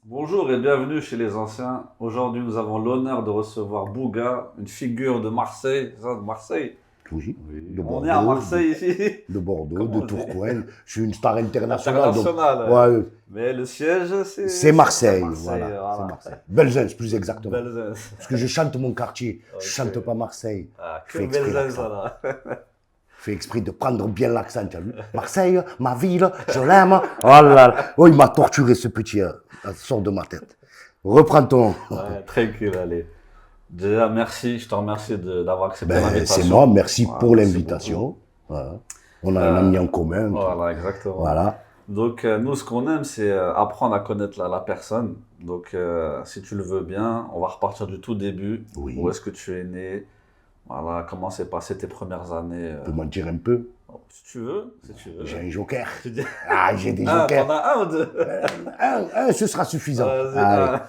Bonjour et bienvenue chez les anciens. Aujourd'hui, nous avons l'honneur de recevoir Bouga, une figure de Marseille. C'est ça, de Marseille? Oui, Oui. de On est à Bordeaux, Marseille ici. de Bordeaux, Comment de on dit? Tourcoing. Je suis une star internationale, donc International. ouais, Mais le siège, c'est c'est Marseille, Marseille. voilà, c'est Voilà. Marseille. Belzunce, plus exactement. Belzunce. Parce que je chante mon quartier, je Ok. chante pas Marseille. Ah, Je que fais exprès Belzunce l'accent. alors. Je fais exprès de prendre bien l'accent, tu as vu. Marseille, ma ville, je l'aime. Oh là là. Oh, il m'a torturé ce petit, ça sort de ma tête. Reprends ton. Ouais, tranquille, allez. Déjà, merci. Je te remercie d'avoir accepté Ben, c'est moi, l'invitation. merci Voilà, pour merci beaucoup. l'invitation. Voilà. On a un Euh, ami en commun qui, voilà, exactement. voilà. Donc, nous, ce qu'on aime, c'est apprendre à connaître la personne. Donc, si tu le veux bien, on va repartir du tout début. Où Oui, est-ce que tu es né? Voilà, comment s'est passé tes premières années? tu peux m'en dire un peu. Si tu veux, si tu J'ai veux. un joker. Tu dis... Ah, j'ai des Ah, jokers. t'en as un ou deux? Ce sera suffisant. Vas-y, Allez.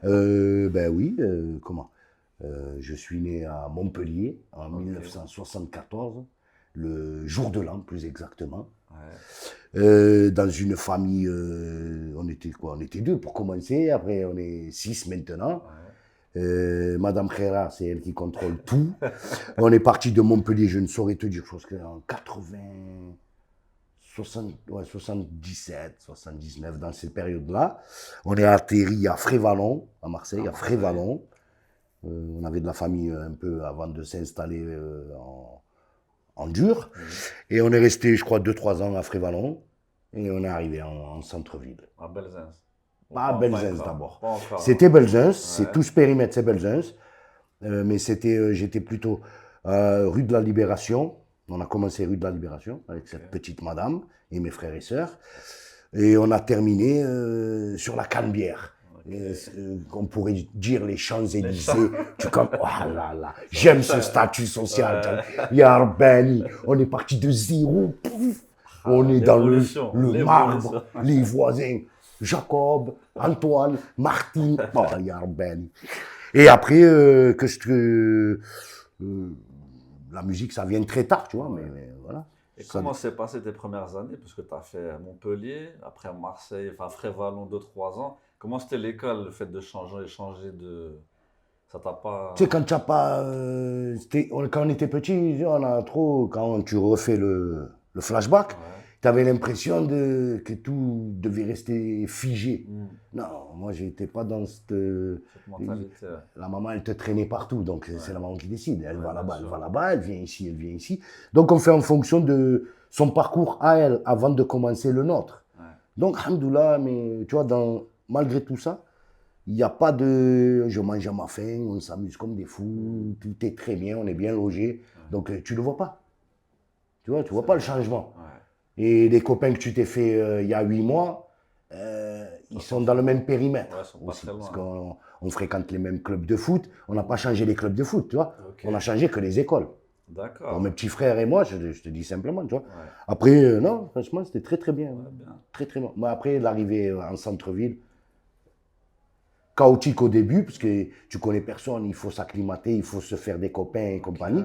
un. Ben oui, comment je suis né à Montpellier en Ok. 1974, le jour de l'an plus exactement. Ouais, Dans une famille, on était quoi? On était deux pour commencer, après on est six maintenant. ouais. Madame Khera, c'est elle qui contrôle tout. On est parti de Montpellier, je ne saurais te dire, je pense qu'en 80, 60, ouais, 77, 79, dans cette période-là. On est atterri à Frévalon, à Marseille, À à Marseille. Frévalon. On avait de la famille un peu avant de s'installer en dur. Oui. Et on est resté, je crois, 2 3 ans à Frévalon. Et on est arrivé en centre-ville. À Belzunce. Ou Pas à pas Belzunce encore. d'abord. Pas encore. C'était Belzunce, c'est Ouais. tout ce périmètre, c'est Belzunce. Mais j'étais plutôt rue de la Libération. On a commencé rue de la Libération avec Ok. cette petite madame et mes frères et sœurs. Et on a terminé sur la Canebière. Ok. On pourrait dire les Les chats. Champs-Élysées. Tu comme, oh là là, Ça fait j'aime ce ça. statut social. Ouais. Ya Rabbani, on est parti de zéro. Pouf, on Ah, est dans l'évolution. le marbre, L'évolution. les voisins. Jacob, Antoine, Martine, oh, Ya Rabbani. Et après, la musique, ça vient très tard, tu vois, Ouais. mais voilà. Et Ça, comment s'est passé tes premières années? Parce que tu as fait Montpellier, après Marseille, enfin Frévalon 2 3 ans. Comment c'était l'école, le fait de changer de... Ça t'a tu sais, pas... quand tu as pas. Quand on était petit, on a trop. Quand tu refais le flashback, Ouais. tu avais l'impression que tout devait rester figé. Hmm. Non, moi, j'étais pas dans cette. Cette mentalité. Ouais, La maman, elle te traînait partout, donc c'est la ouais, maman qui décide. Elle va bien là-bas, elle va sûr. là-bas, elle vient ici, elle vient ici. Donc, on fait en fonction de son parcours à elle avant de commencer le nôtre. Ouais. Donc, alhamdoulilah, mais tu vois, malgré tout ça, il n'y a pas de je mange à ma faim, on s'amuse comme des Hmm. fous, tout est très bien, on est bien logé. Ouais. Donc, tu ne le vois pas. Tu vois C'est pas le vrai. changement. Ouais. Et les copains que tu t'es fait il y a 8 mois, Ça ils s'en sont dans fait. le même Ouais, ils périmètre sont pas aussi. très Parce loin. qu'on fréquente les mêmes clubs de foot. On n'a pas Hmm. changé les clubs de foot, tu vois. Ok. On a changé que les écoles. Pour D'accord. mes petits frères et moi, je te dis simplement, tu vois. Ouais. Après, non, franchement, c'était très très bien. Ouais, bien. Très très bien. Mais après, l'arrivée en centre-ville, chaotique au début, parce que tu connais personne, il faut s'acclimater, il faut se faire des copains et Ok. compagnie.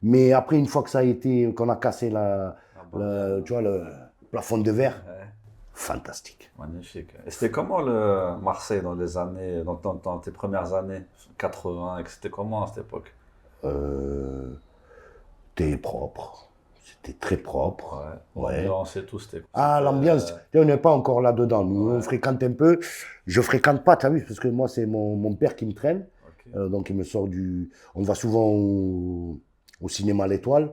Mais après, une fois que ça a été, qu'on a cassé La barrière. tu vois, le plafond de verre, Ouais. fantastique. Magnifique. Et c'était comment le Marseille dans les années, dans tes premières années, 80, et que c'était comment à cette époque? Euh, C'était propre. C'était très propre. Ouais. Ouais. L'ambiance et tout, c'était, Ah, l'ambiance, on n'est pas encore là-dedans. Nous, on ouais. fréquente un peu. Je fréquente pas, tu as vu, parce que moi, c'est mon père qui me traîne. Ok. Donc, il me sort du. On va souvent au cinéma L'Étoile,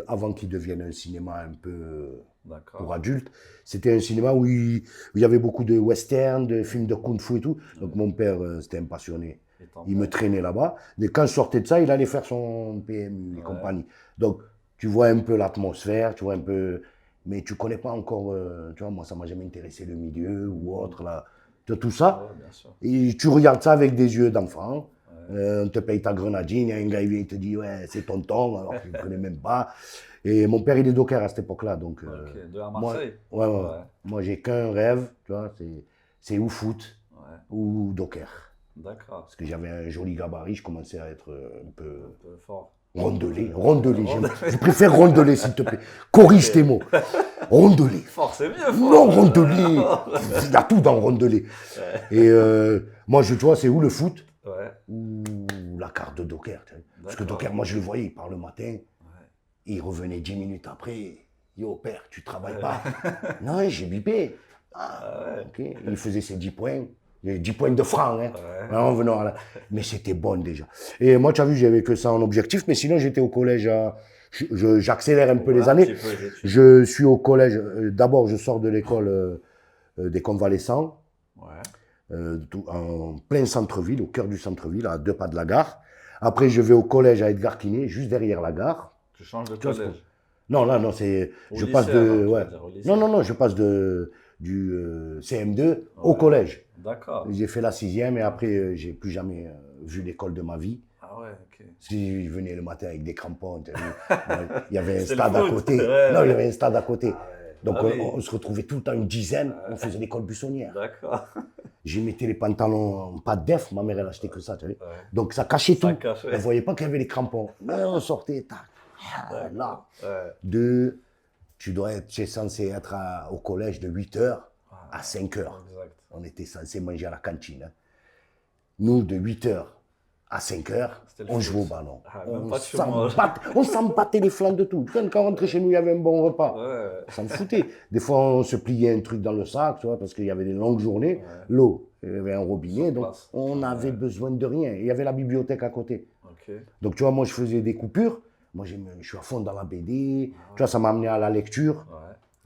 avant qu'il devienne un cinéma un peu pour D'accord. adultes. C'était un cinéma où il y avait beaucoup de westerns, de films de kung-fu et tout. Donc, Ouais. mon père, c'était un passionné. Et Il me t'emmènes. traînait là-bas. Mais quand je sortais de ça, il allait faire son PMU et Ouais. compagnie. Donc, tu vois un peu l'atmosphère, tu vois un peu. Mais tu connais pas encore. Tu vois, moi, ça m'a jamais intéressé le milieu ou Mhm. autre, là. Tu vois, tout ça. Ouais, bien sûr. Et tu regardes ça avec des yeux d'enfant. Ouais. On te paye ta grenadine, et un gars il vient, il te dit, ouais, c'est tonton, alors qu'il ne connaît même pas. Et mon père, il est docker à cette époque-là. Donc, Ok. De à moi, Marseille? ouais, ouais, ouais. Ouais. Moi, j'ai qu'un rêve, tu vois, c'est ou foot Ouais. ou docker. D'accord. Parce que j'avais un joli gabarit, je commençais à être un peu. Un peu fort. Rondelet, rondelet. Je préfère rondelet, s'il te plaît. Corrige tes mots. Rondelet. Fort, c'est mieux, fort. Non, rondelet. Il y a tout dans rondelet. Et moi, tu vois, c'est où le foot Ouais. ou la carte de Docker. Parce que D'accord. Docker, moi, je le voyais, il part le matin. Il revenait 10 minutes après. Yo, père, tu travailles pas. Non, j'ai bipé. Ah, ok. Il faisait ses 10 points. 10 points de francs, hein. En venant là. Mais c'était bon déjà. Et moi, tu as vu, j'avais que ça en objectif. Mais sinon, j'étais au collège. J'accélère un peu les Un années. petit peu, les études. Je suis au collège. D'abord, je sors de l'école des convalescents. Ouais. En plein centre-ville, au cœur du centre-ville, à 2 pas de la gare. Après, je vais au collège à Edgar Quinet, juste derrière la gare. Tu changes de Tu vois, collège. Non, là, non, c'est. Au Je lycée, passe alors, de. tu Ouais. veux dire, au lycée. Non, non, non, je passe du CM2 au Ouais. collège. D'accord. J'ai fait la 6e et après, j'ai plus jamais vu l'école de ma vie. Ah ouais, ok. Si je venais le matin avec des crampons, t'as vu, il y avait un C'est le stade à foot. côté. Ouais, Non, il y ouais. avait un stade à côté. Ah ouais. Donc, Ah oui. on se retrouvait tout le temps une dizaine, on faisait l'école buissonnière. D'accord. J'ai mettais les pantalons pas de def, ma mère elle achetait que ça, tu vois. Ouais. Donc ça cachait Ça tout. cache, ouais. Elle voyait pas qu'il y avait les crampons. Mais on sortait, tac. Là. Ouais. Tu es censé être au collège de 8h à 5h. Exact. On était censé manger à la cantine. Hein. Nous, de 8h à 5h, C'était le on foot. jouait au ballon. Ah, même pas de chômage. On s'en battait les flancs de tout. Quand on rentrait chez nous, il y avait un bon repas. Ouais. On s'en foutait. Des fois, on se pliait un truc dans le sac, tu vois, parce qu'il y avait des longues journées. L'eau, il y avait un robinet, donc place. on n'avait besoin de rien. Il y avait la bibliothèque à côté. Ok. Donc, tu vois, moi, je faisais des coupures. Moi, je suis à fond dans la BD. Tu vois, ça m'a amené à la lecture.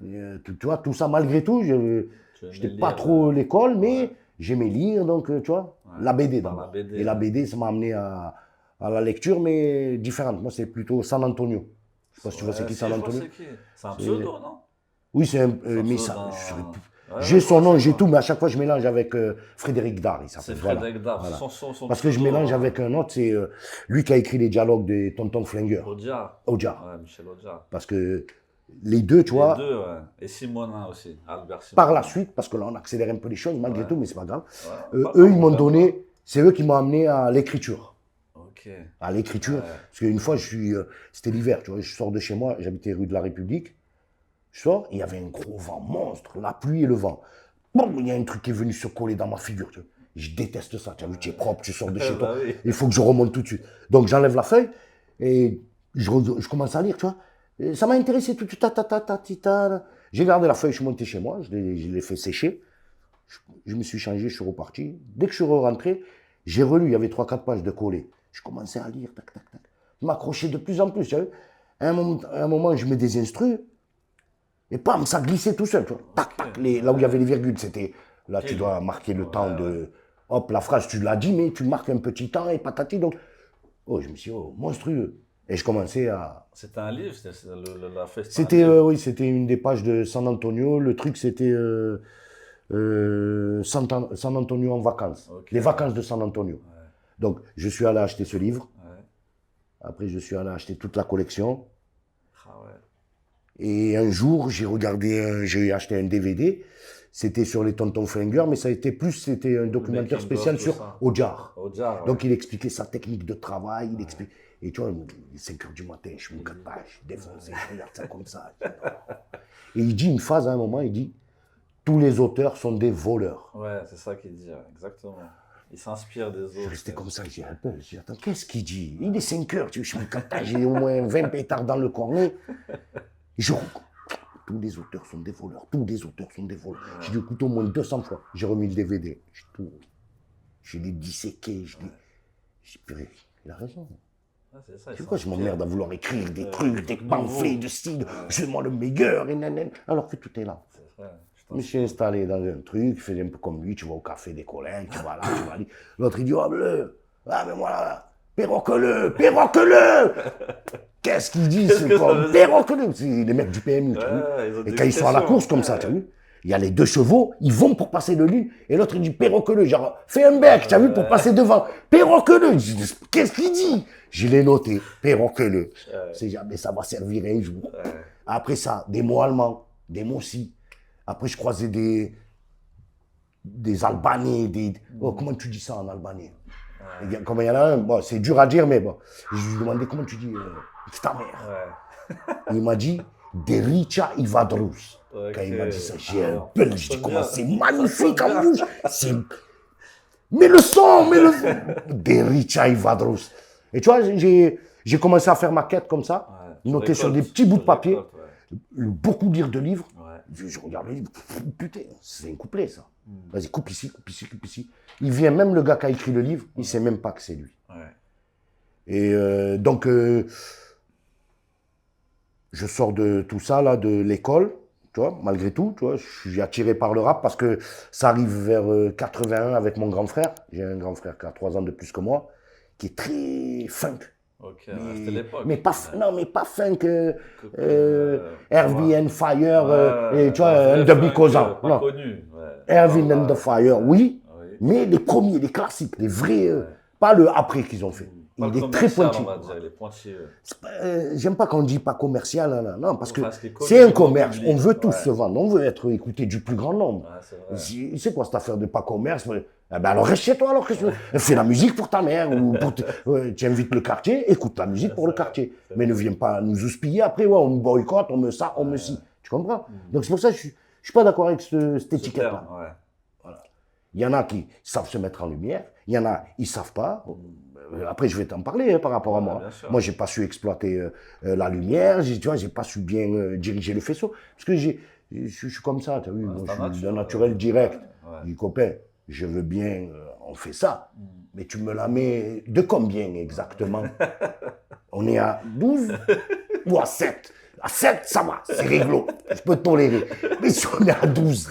Ouais. Et, tu vois, tout ça, malgré tout, je Tu aimais n'étais pas lire, trop l'école, mais ouais. j'aimais lire, donc, tu vois, la BD Par d'abord. la BD, Et la ouais. BD, ça m'a amené à la lecture, mais différente. Moi, c'est plutôt San Antonio. Je sais pas si tu vois c'est qui si, San je vois Antonio. c'est qui. C'est un pseudo, non? Oui, c'est un. C'est un Mais pseudo ça, d'un- Ouais, j'ai ouais, son nom, c'est j'ai ça. tout, mais à chaque fois, je mélange avec Frédéric Dard, il C'est s'appelle. Voilà. Frédéric Dard. Voilà. Son Parce que je pseudo, mélange avec un autre, c'est lui qui a écrit les dialogues des Tonton Flingueur, Audiard. Audiard. Ouais, Michel Audiard. Parce que les deux, tu Les vois, deux, ouais. Et Simonin aussi. Albert Simonin. par la suite, parce que là, on accélère un peu les choses, malgré Ouais. tout, mais c'est pas grave. Ouais, pas Eux, grave, ils m'ont on donné, c'est eux qui m'ont amené à l'écriture. Ok. À l'écriture. Ouais. Parce qu'une fois, c'était l'hiver, tu vois, je sors de chez moi, j'habitais rue de la République. Je sors, il y avait un gros vent monstre, la pluie et le vent. Bon, il y a un truc qui est venu se coller dans ma figure. Tu vois. Je déteste ça. Tu as vu, tu es propre, tu sors de chez toi. Bah oui. Il faut que je remonte tout de suite. Donc j'enlève la feuille et je commence à lire, tu vois. Et ça m'a intéressé tout de suite. J'ai gardé la feuille, je suis monté chez moi, je l'ai fait sécher. Je me suis changé, je suis reparti. Dès que je suis rentré, j'ai relu, il y avait 3-4 pages de collé. Je commençais à lire, tac, tac, tac. Je m'accrochais de plus en plus, tu vois. À un moment, je me désinstrue. Et pam, ça glissait tout seul, tu vois. Tac, tac, là où il y avait les virgules, c'était... Là, tu dois marquer le temps de... Hop, la phrase, tu l'as dit, mais tu marques un petit temps et patati. Donc, oh, je me suis dit, oh, monstrueux. Et je commençais à... C'était un livre, la fête. C'était, oui, c'était une des pages de San Antonio. Le truc, c'était San Antonio en vacances. Ok. Les vacances de San Antonio. Ouais. Donc, je suis allé acheter ce livre. Ouais. Après, je suis allé acheter toute la collection. Ah ouais. Et un jour, j'ai acheté un DVD. C'était sur les Tontons Flingueurs, mais c'était un documentaire making spécial of, tout sur ça. Audiard. Audiard, ouais. Donc, il expliquait sa technique de travail. Il explique. Et tu vois, il est 5h du matin, je suis 4 pages, défoncé, je regarde ça comme ça. Et il dit une phrase à un moment, il dit tous les auteurs sont des voleurs. Ouais, c'est ça qu'il dit, ouais, exactement. Il s'inspire des autres. Je restais comme ça, je dis, attends, qu'est-ce qu'il dit? Il est 5h, je suis 4 pages, j'ai au moins 20 pétards dans le cornet. Et je tous les auteurs sont des voleurs, tous les auteurs sont des voleurs. J'ai dit, écoute, au moins 200 fois, j'ai remis le DVD. Je l'ai disséqué, j'ai dit, purée, il a raison. Ah, c'est ça, C'est quoi, je m'emmerde à vouloir écrire des trucs, des pamphlets de style, je moi le meilleur, et nanana, alors que tout est là. C'est vrai. Je me suis installé dans un truc, je faisais un peu comme lui, tu vas au café des collègues, tu vas là, tu vas là. L'autre, il dit, oh bleu, ah mais voilà, perroque-le, perroque-le. Qu'est-ce qu'il dit, Qu'est-ce ce que ça con, veut dire perroque-le. C'est les mecs du PMU, tu vois. Ouais, ils ont Et des quand ils sont à la expressions. course comme ça, tu as vu, il y a les deux chevaux, ils vont pour passer de l'une, et l'autre il dit perroque-le, genre fais un bec, tu as vu, pour passer devant. Perroque-le. Qu'est-ce qu'il dit? Je l'ai noté, perroque-le. C'est jamais ça va servir un jour. Après ça, des mots allemands, des mots aussi. Après, je croisais des Albanais, oh, comment tu dis ça en albanais? Et comme il y en a un, bon, c'est dur à dire, mais bon. Je lui ai demandé comment tu dis ta mère. Ouais. Il m'a dit Dericha Ivadrous. Quand il m'a dit ça, j'ai un peu. Je dis comment c'est magnifique en bouche. Mais le son, Dericha Ivadrous. Et tu vois, j'ai commencé à faire ma quête comme ça, noter sur des petits bouts de papier, beaucoup lire de livres. Je regarde les livres, putain, c'est un couplet ça. Vas-y, coupe ici, coupe ici, coupe ici. Il vient même le gars qui a écrit le livre, il ne sait même pas que c'est lui. Et donc, je sors de tout ça, là, de l'école, tu vois, malgré tout, tu vois, je suis attiré par le rap parce que ça arrive vers 81 avec mon grand frère. J'ai un grand frère qui a 3 ans de plus que moi, qui est très funk. Ok, c'était l'époque. Mais pas funk, Erwin and Fire, et tu vois, un demi causant. Pas connu. Erwin and the Fire, oui, mais les premiers, les classiques, les vrais, pas le après qu'ils ont fait. Il est très pointu. J'aime pas quand on dit pas commercial, non, parce que c'est un commerce. On veut tous se vendre, on veut être écouté du plus grand nombre. C'est quoi cette affaire de pas commerce? Eh ben alors reste chez toi, alors fais la musique pour ta mère, ou tu invites le quartier, écoute la musique pour le quartier. Mais ne viens pas nous houspiller après, on me boycotte, on me ça, on me ci. Tu comprends? Donc c'est pour ça que je suis pas d'accord avec cette étiquette-là. Voilà. Il y en a qui savent se mettre en lumière, il y en a, ils savent pas. Après, je vais t'en parler par rapport à moi. Moi, j'ai pas su exploiter la lumière, tu vois, j'ai pas su bien diriger le faisceau. Parce que je suis comme ça, tu as vu, moi, je suis d'un naturel direct. Je dis, copain, je veux bien, on fait ça, mais tu me la mets de combien exactement? On est à 12 ou à 7? À 7, ça va, c'est réglo, je peux tolérer. Mais si on est à 12,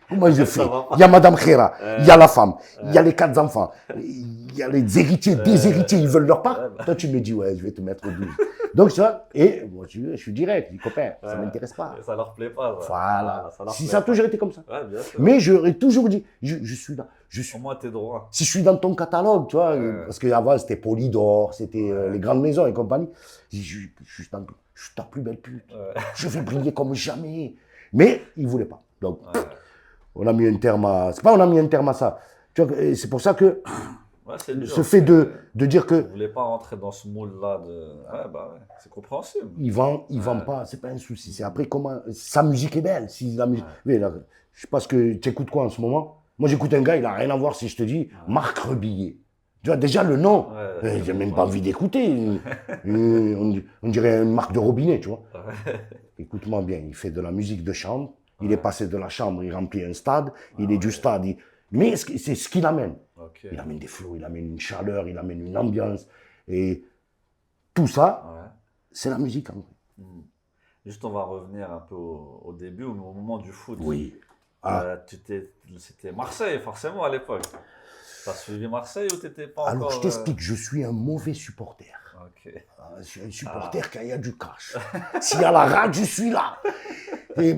comment je fais? Il y a Madame Khera, il y a la femme, il y a les 4 enfants, il y a les héritiers, des héritiers, ils veulent leur part. Toi, tu me dis, ouais, je vais te mettre 12. Donc, tu vois, et moi, je suis direct, je dis, copain, ça ne m'intéresse pas. Ça leur plaît pas. Voilà. Ça a toujours été comme ça. Bien sûr. Mais j'aurais toujours dit, je suis là. Au moins, t'es droit. Si je suis dans ton catalogue, tu vois, parce qu'avant, c'était Polydor, c'était les grandes maisons et compagnie. Je suis ta plus belle pute. Je vais briller comme jamais. Mais ils ne voulaient pas. Donc, on a mis un terme à... C'est pas on a mis un terme à ça. Tu vois, c'est pour ça que ce fait de dire que... Vous ne voulez pas rentrer dans ce moule-là de... c'est compréhensible. Ils vendent pas, c'est pas un souci. C'est après comment... Sa musique est belle. Si la musique... Mais là, je sais pas ce que... Tu écoutes quoi en ce moment? Moi, j'écoute un gars, il n'a rien à voir si je te dis Marc Rebillet. Tu vois, déjà le nom, j'ai même pas envie d'écouter. On dirait une marque de robinet, tu vois. Écoute-moi bien, il fait de la musique de chambre. Il est passé de la chambre, il remplit un stade. Il est du stade. Mais c'est ce qu'il amène. Il amène des flots, il amène une chaleur, il amène une ambiance. Et tout ça, c'est la musique en vrai. Juste, on va revenir un peu au début, au moment du foot. Oui. C'était Marseille, forcément, à l'époque. Tu as suivi Marseille ou tu n'étais pas encore... Alors, je t'explique, je suis un mauvais supporter. Je suis un supporter quand il y a du cash. S'il y a la rage, je suis là. Et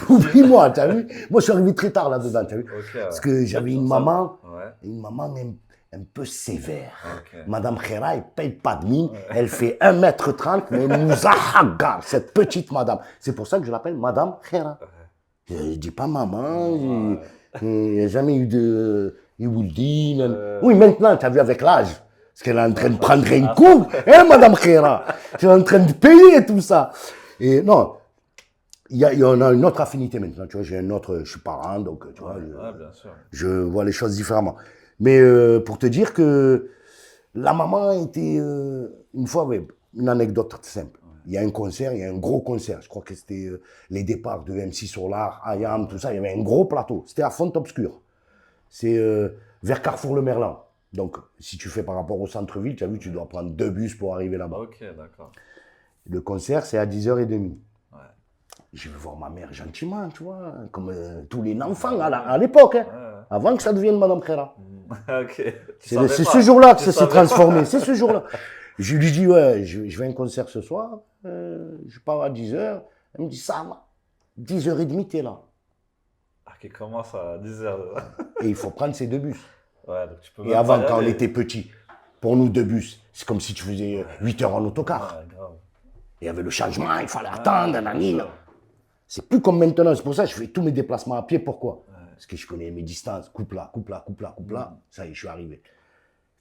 oublie-moi, tu as vu? Moi, je suis arrivé très tard là-dedans, tu as vu? Parce que j'avais une maman un peu sévère. Madame Khera, elle ne paye pas de mine. Elle fait 1m30, mais elle nous a cette petite madame. C'est pour ça que je l'appelle Madame Khera. Je ne dis pas maman, il n'y a jamais eu de... Oui, maintenant, tu as vu avec l'âge. Parce qu'elle est en train de prendre un coup. Hein, Madame Khera? Tu es en train de payer tout ça. Et non, il y en a une autre affinité maintenant. Tu vois, je suis parent, donc tu vois, je vois les choses différemment. Mais pour te dire que la maman était, une fois, une anecdote simple. Il y a un concert, il y a un gros concert. Je crois que c'était les départs de MC Solar, IAM, tout ça. Il y avait un gros plateau. C'était à Font-Obscur. C'est vers Carrefour-le-Merlan. Donc, si tu fais par rapport au centre-ville, tu as vu, tu dois prendre 2 bus pour arriver là-bas. Ok, d'accord. Le concert, c'est à 10h30. Je vais voir ma mère gentiment, tu vois, comme tous les enfants à l'époque, hein, avant que ça devienne Madame Khera. C'est ce jour-là que ça s'est transformé, c'est ce jour-là. Je lui dis, ouais, je vais à un concert ce soir, je pars à 10h. Elle me dit, ça va, 10h30, t'es là. Qui commence à 10h. Et il faut prendre ces 2 bus. Donc tu peux et avant, quand on était petit, pour nous 2 bus, c'est comme si tu faisais 8 heures en autocar. Il y avait le changement, il fallait attendre, nanana. C'est plus comme maintenant, c'est pour ça que je fais tous mes déplacements à pied. Pourquoi? Parce que je connais mes distances. Coupe là, coupe là, coupe là, coupe là. Ça y est, je suis arrivé.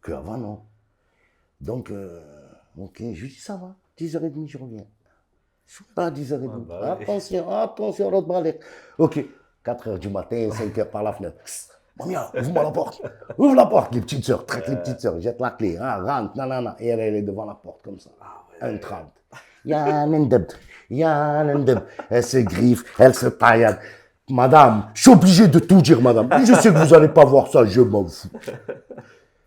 Qu'avant, non. Donc, ok, je lui dis, ça va, 10h30, je reviens. Je suis pas à 10h30. bah oui. Attention, l'autre balai. Ok, 4h du matin, 5h par la fenêtre. Mamia, ouvre-moi la porte. Ouvre la porte, les petites sœurs, traque les petites sœurs, jette la clé, rentre, nanana. Et elle est devant la porte comme ça. 1h30. Yann, elle se griffe, elle se taille. Madame, je suis obligé de tout dire, madame. Je sais que vous n'allez pas voir ça, je m'en fous.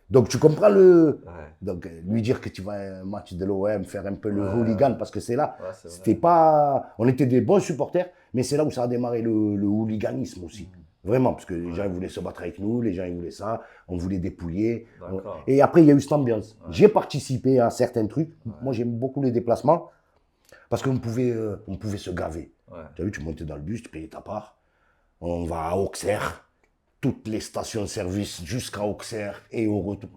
Donc, tu comprends le. Ouais. Donc, lui dire que tu vas à un match de l'OM, faire un peu le hooligan, parce que c'est là. Ouais, c'est C'était vrai. pas. On était des bons supporters, mais c'est là où ça a démarré le hooliganisme aussi. Vraiment, parce que les gens ils voulaient se battre avec nous, les gens ils voulaient ça, on voulait dépouiller. D'accord. Et après, il y a eu cette ambiance. J'ai participé à certains trucs. Moi, j'aime beaucoup les déplacements, parce qu'on pouvait se gaver. Ouais. Tu as vu, tu montais dans le bus, tu payais ta part. On va à Auxerre, toutes les stations-service jusqu'à Auxerre et au retour.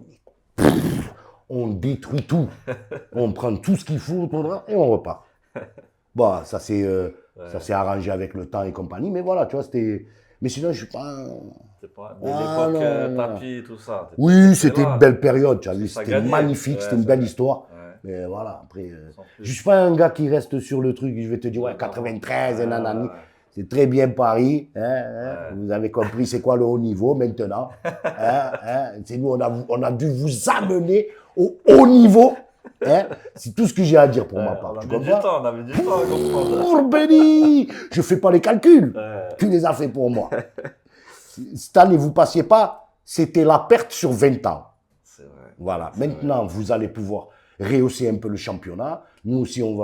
On détruit tout. On prend tout ce qu'il faut et on repart. Bon, ça s'est arrangé avec le temps et compagnie, mais voilà, tu vois, c'était. Mais sinon, je suis pas. C'est pas. Mais Ah, l'époque non. tapis, tout ça. Oui, c'était là. une belle période, tu as vu, Ça c'était gagnait. magnifique, Ouais, c'était une c'est belle vrai. histoire. Ouais. Mais voilà, après, Sans plus. je suis pas un gars qui reste sur le truc, je vais te dire, ouais, 93 et nanani. C'est très bien Paris, Vous avez compris c'est quoi le haut niveau maintenant. C'est nous, on a dû vous amener au haut niveau. C'est tout ce que j'ai à dire pour ma part. On a Tu mis du comprends? temps, on a mis du temps à comprendre. Pour Benny, je fais pas les calculs. Ouais. Tu les as fait pour moi. Cette année, vous passiez pas, c'était la perte sur 20 ans. C'est vrai. Voilà. C'est Maintenant, vous allez pouvoir rehausser un peu le championnat. Nous aussi, on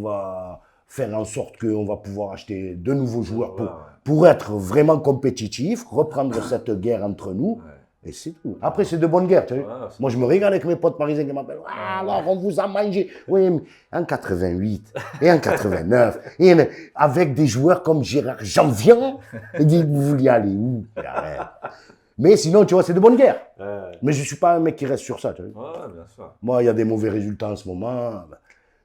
va faire en sorte qu'on va pouvoir acheter de nouveaux joueurs pour être vraiment compétitifs, reprendre cette guerre entre nous. Ouais. Et c'est tout. Après, c'est de bonnes guerres. Tu vois. Ouais, Moi, je me régale avec mes potes parisiens qui m'appellent. Ah, alors, on vous a mangé. Oui, mais en 88 et en 89, avec des joueurs comme Gérard Janvier, il dit, vous vouliez aller où? Mais sinon, tu vois, c'est de bonnes guerres. Ouais. Mais je ne suis pas un mec qui reste sur ça. Tu vois. Ouais, bien sûr. Moi, il y a des mauvais résultats en ce moment.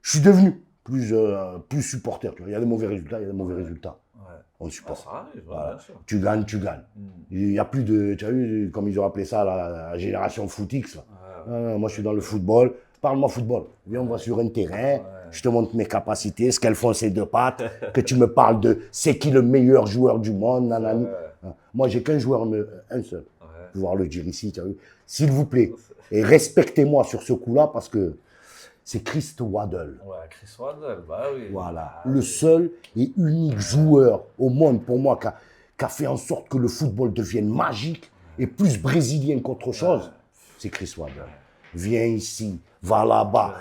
Je suis devenu plus supporter. Tu vois. Il y a des mauvais résultats, il y a des mauvais résultats. Ouais. On supporte. Ça arrive, Voilà. bien sûr. Tu gagnes, tu gagnes. Il n'y a plus de, tu as vu, comme ils ont appelé ça, la génération footix. Là. Moi, je suis dans le football. Parle-moi football. Viens, on va sur un terrain. Je te montre mes capacités, ce qu'elles font ces deux pattes. Que tu me parles de c'est qui le meilleur joueur du monde. Nanani. Moi, j'ai qu'un joueur, un seul. Pouvoir le dire ici, tu as vu. S'il vous plaît, et respectez-moi sur ce coup-là parce que c'est Chris Waddle. Ouais, Chris Waddle, bah oui. Voilà, le seul et unique joueur au monde pour moi qui a fait en sorte que le football devienne magique et plus brésilien qu'autre chose, c'est Chris Waddle. Viens ici, va là-bas,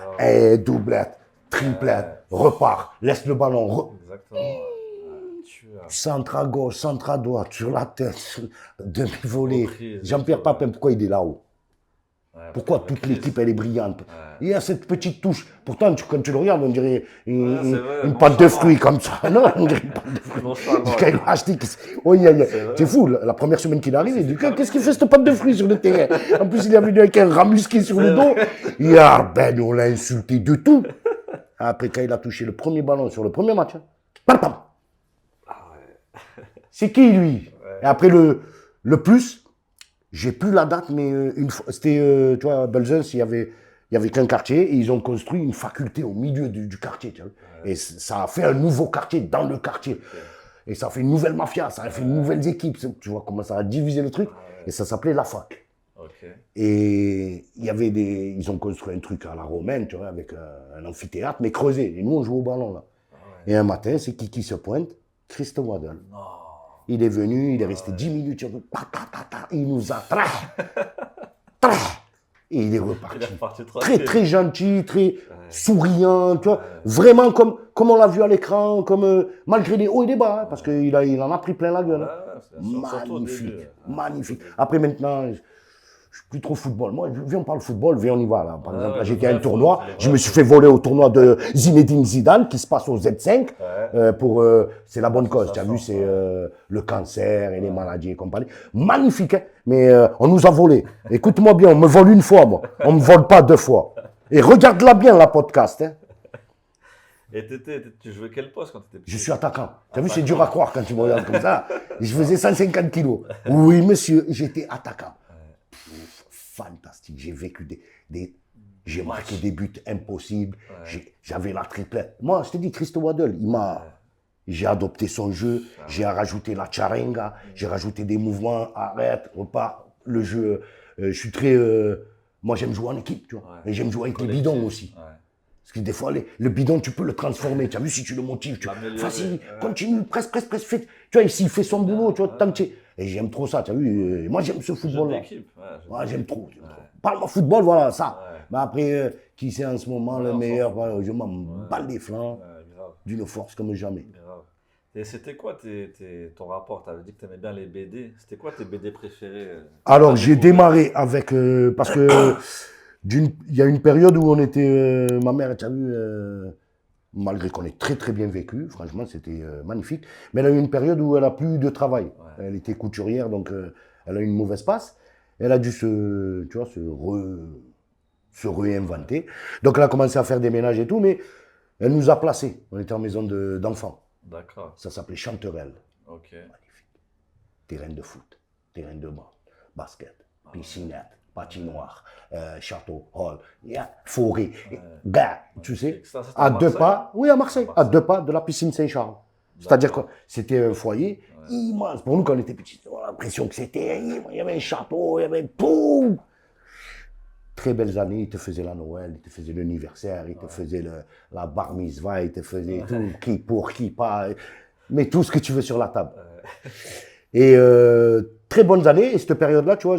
doublette, triplette, repart, laisse le ballon. Exactement. Centre à gauche, centre à droite, sur la tête, demi-volée. Reprise, Jean-Pierre Papin, pourquoi il est là-haut? Pourquoi toute reprise. l'équipe, elle est brillante? Il y a cette petite touche. Pourtant, quand tu le regardes, on dirait vrai, une pâte de fruits comme ça. Non, on dirait une pâte de fruits. Quand il l'a acheté, c'est fou, la première semaine qu'il arrive, il dit qu'est-ce qu'il fait cette pâte de fruits sur le terrain? En plus, il est venu avec un rat musqué sur le dos. Ben, on l'a insulté de tout. Après, quand il a touché le premier ballon sur le premier match, pam. C'est qui, lui? Et après, le plus, j'ai plus la date, mais une fois, c'était, tu vois, à Belzunce, il y avait qu'un quartier, et ils ont construit une faculté au milieu du quartier, tu vois. Et ça a fait un nouveau quartier dans le quartier. Et ça a fait une nouvelle mafia, ça a fait une nouvelle équipe, tu vois comment ça a divisé le truc. Et ça s'appelait la fac. Et il y avait ils ont construit un truc à la romaine, tu vois, avec un amphithéâtre, mais creusé. Et nous, on jouait au ballon, là. Et un matin, c'est qui se pointe? Chris Waddle. Il est venu, il est resté 10 minutes, il nous a et il est reparti. Très, très gentil, très souriant, tu vois. Vraiment comme on l'a vu à l'écran, comme malgré les hauts et les bas, parce qu'il en a pris plein la gueule. Magnifique. Après, maintenant, je suis plus trop football. Moi, viens, on parle football, viens, on y va. Là. Par exemple, là, j'étais à un tournoi, je me suis fait voler au tournoi de Zinedine Zidane, qui se passe au Z5, c'est la bonne cause, tu as vu, c'est le cancer et les maladies et compagnie. Magnifique, hein, mais on nous a volé. Écoute-moi bien, on me vole une fois, moi. On me vole pas deux fois. Et regarde-la bien, la podcast. Hein. Et tu jouais quel poste quand tu étais petit? Je suis attaquant. Tu as vu, c'est dur à croire quand tu me regardes comme ça. Je faisais 150 kilos. Oui, monsieur, j'étais attaquant. fantastique. J'ai vécu j'ai marqué des buts impossibles. J'avais la triplette. Moi, je te dis, Christo Waddle, j'ai adopté son jeu, j'ai rajouté la charenga, j'ai rajouté des mouvements, arrête, repart, le jeu. Je suis très... moi, j'aime jouer en équipe, tu vois. Et j'aime jouer avec les bidons aussi. Parce que des fois, le bidon, tu peux le transformer. Tu as vu, si tu le motives, tu vas-y, continue, presse, fais. Tu vois, ici, il fait son boulot, tu vois, tant que tu... Et j'aime trop ça, tu as vu. Moi, j'aime ce football-là. Ouais, j'aime trop. Parle-moi football, voilà, ça. Mais après, qui c'est en ce moment le meilleur, voilà, je m'en bats les flancs d'une force comme jamais. Grave. Et c'était quoi ton rapport? Tu avais dit que tu aimais bien les BD. C'était quoi tes BD préférés? Alors, j'ai démarré avec... parce que il y a une période où on était... ma mère, tu as vu, malgré qu'on ait très très bien vécu, franchement, c'était magnifique. Mais elle a eu une période où elle n'a plus de travail. Elle était couturière, donc elle a eu une mauvaise passe. Elle a dû tu vois, se réinventer. Donc, elle a commencé à faire des ménages et tout, mais elle nous a placés. On était en maison d'enfants. D'accord. Ça s'appelait Chanterelle. Ok. Magnifique. Terrain de foot, terrain de basket, piscinette, patinoire, château, hall, forêt, gars, tu sais, à 2 pas, oui, à Marseille, à 2 pas de la piscine Saint-Charles. C'est-à-dire que c'était un foyer immense. Pour nous, quand on était petits, on a l'impression que c'était, il y avait un château, il y avait tout. Très belles années, il te faisait la Noël, il te faisait l'anniversaire, il te faisait la bar mitzvah, il te faisait tout, qui pour, qui pas, mais tout ce que tu veux sur la table. Et très bonnes années, et cette période-là, tu vois,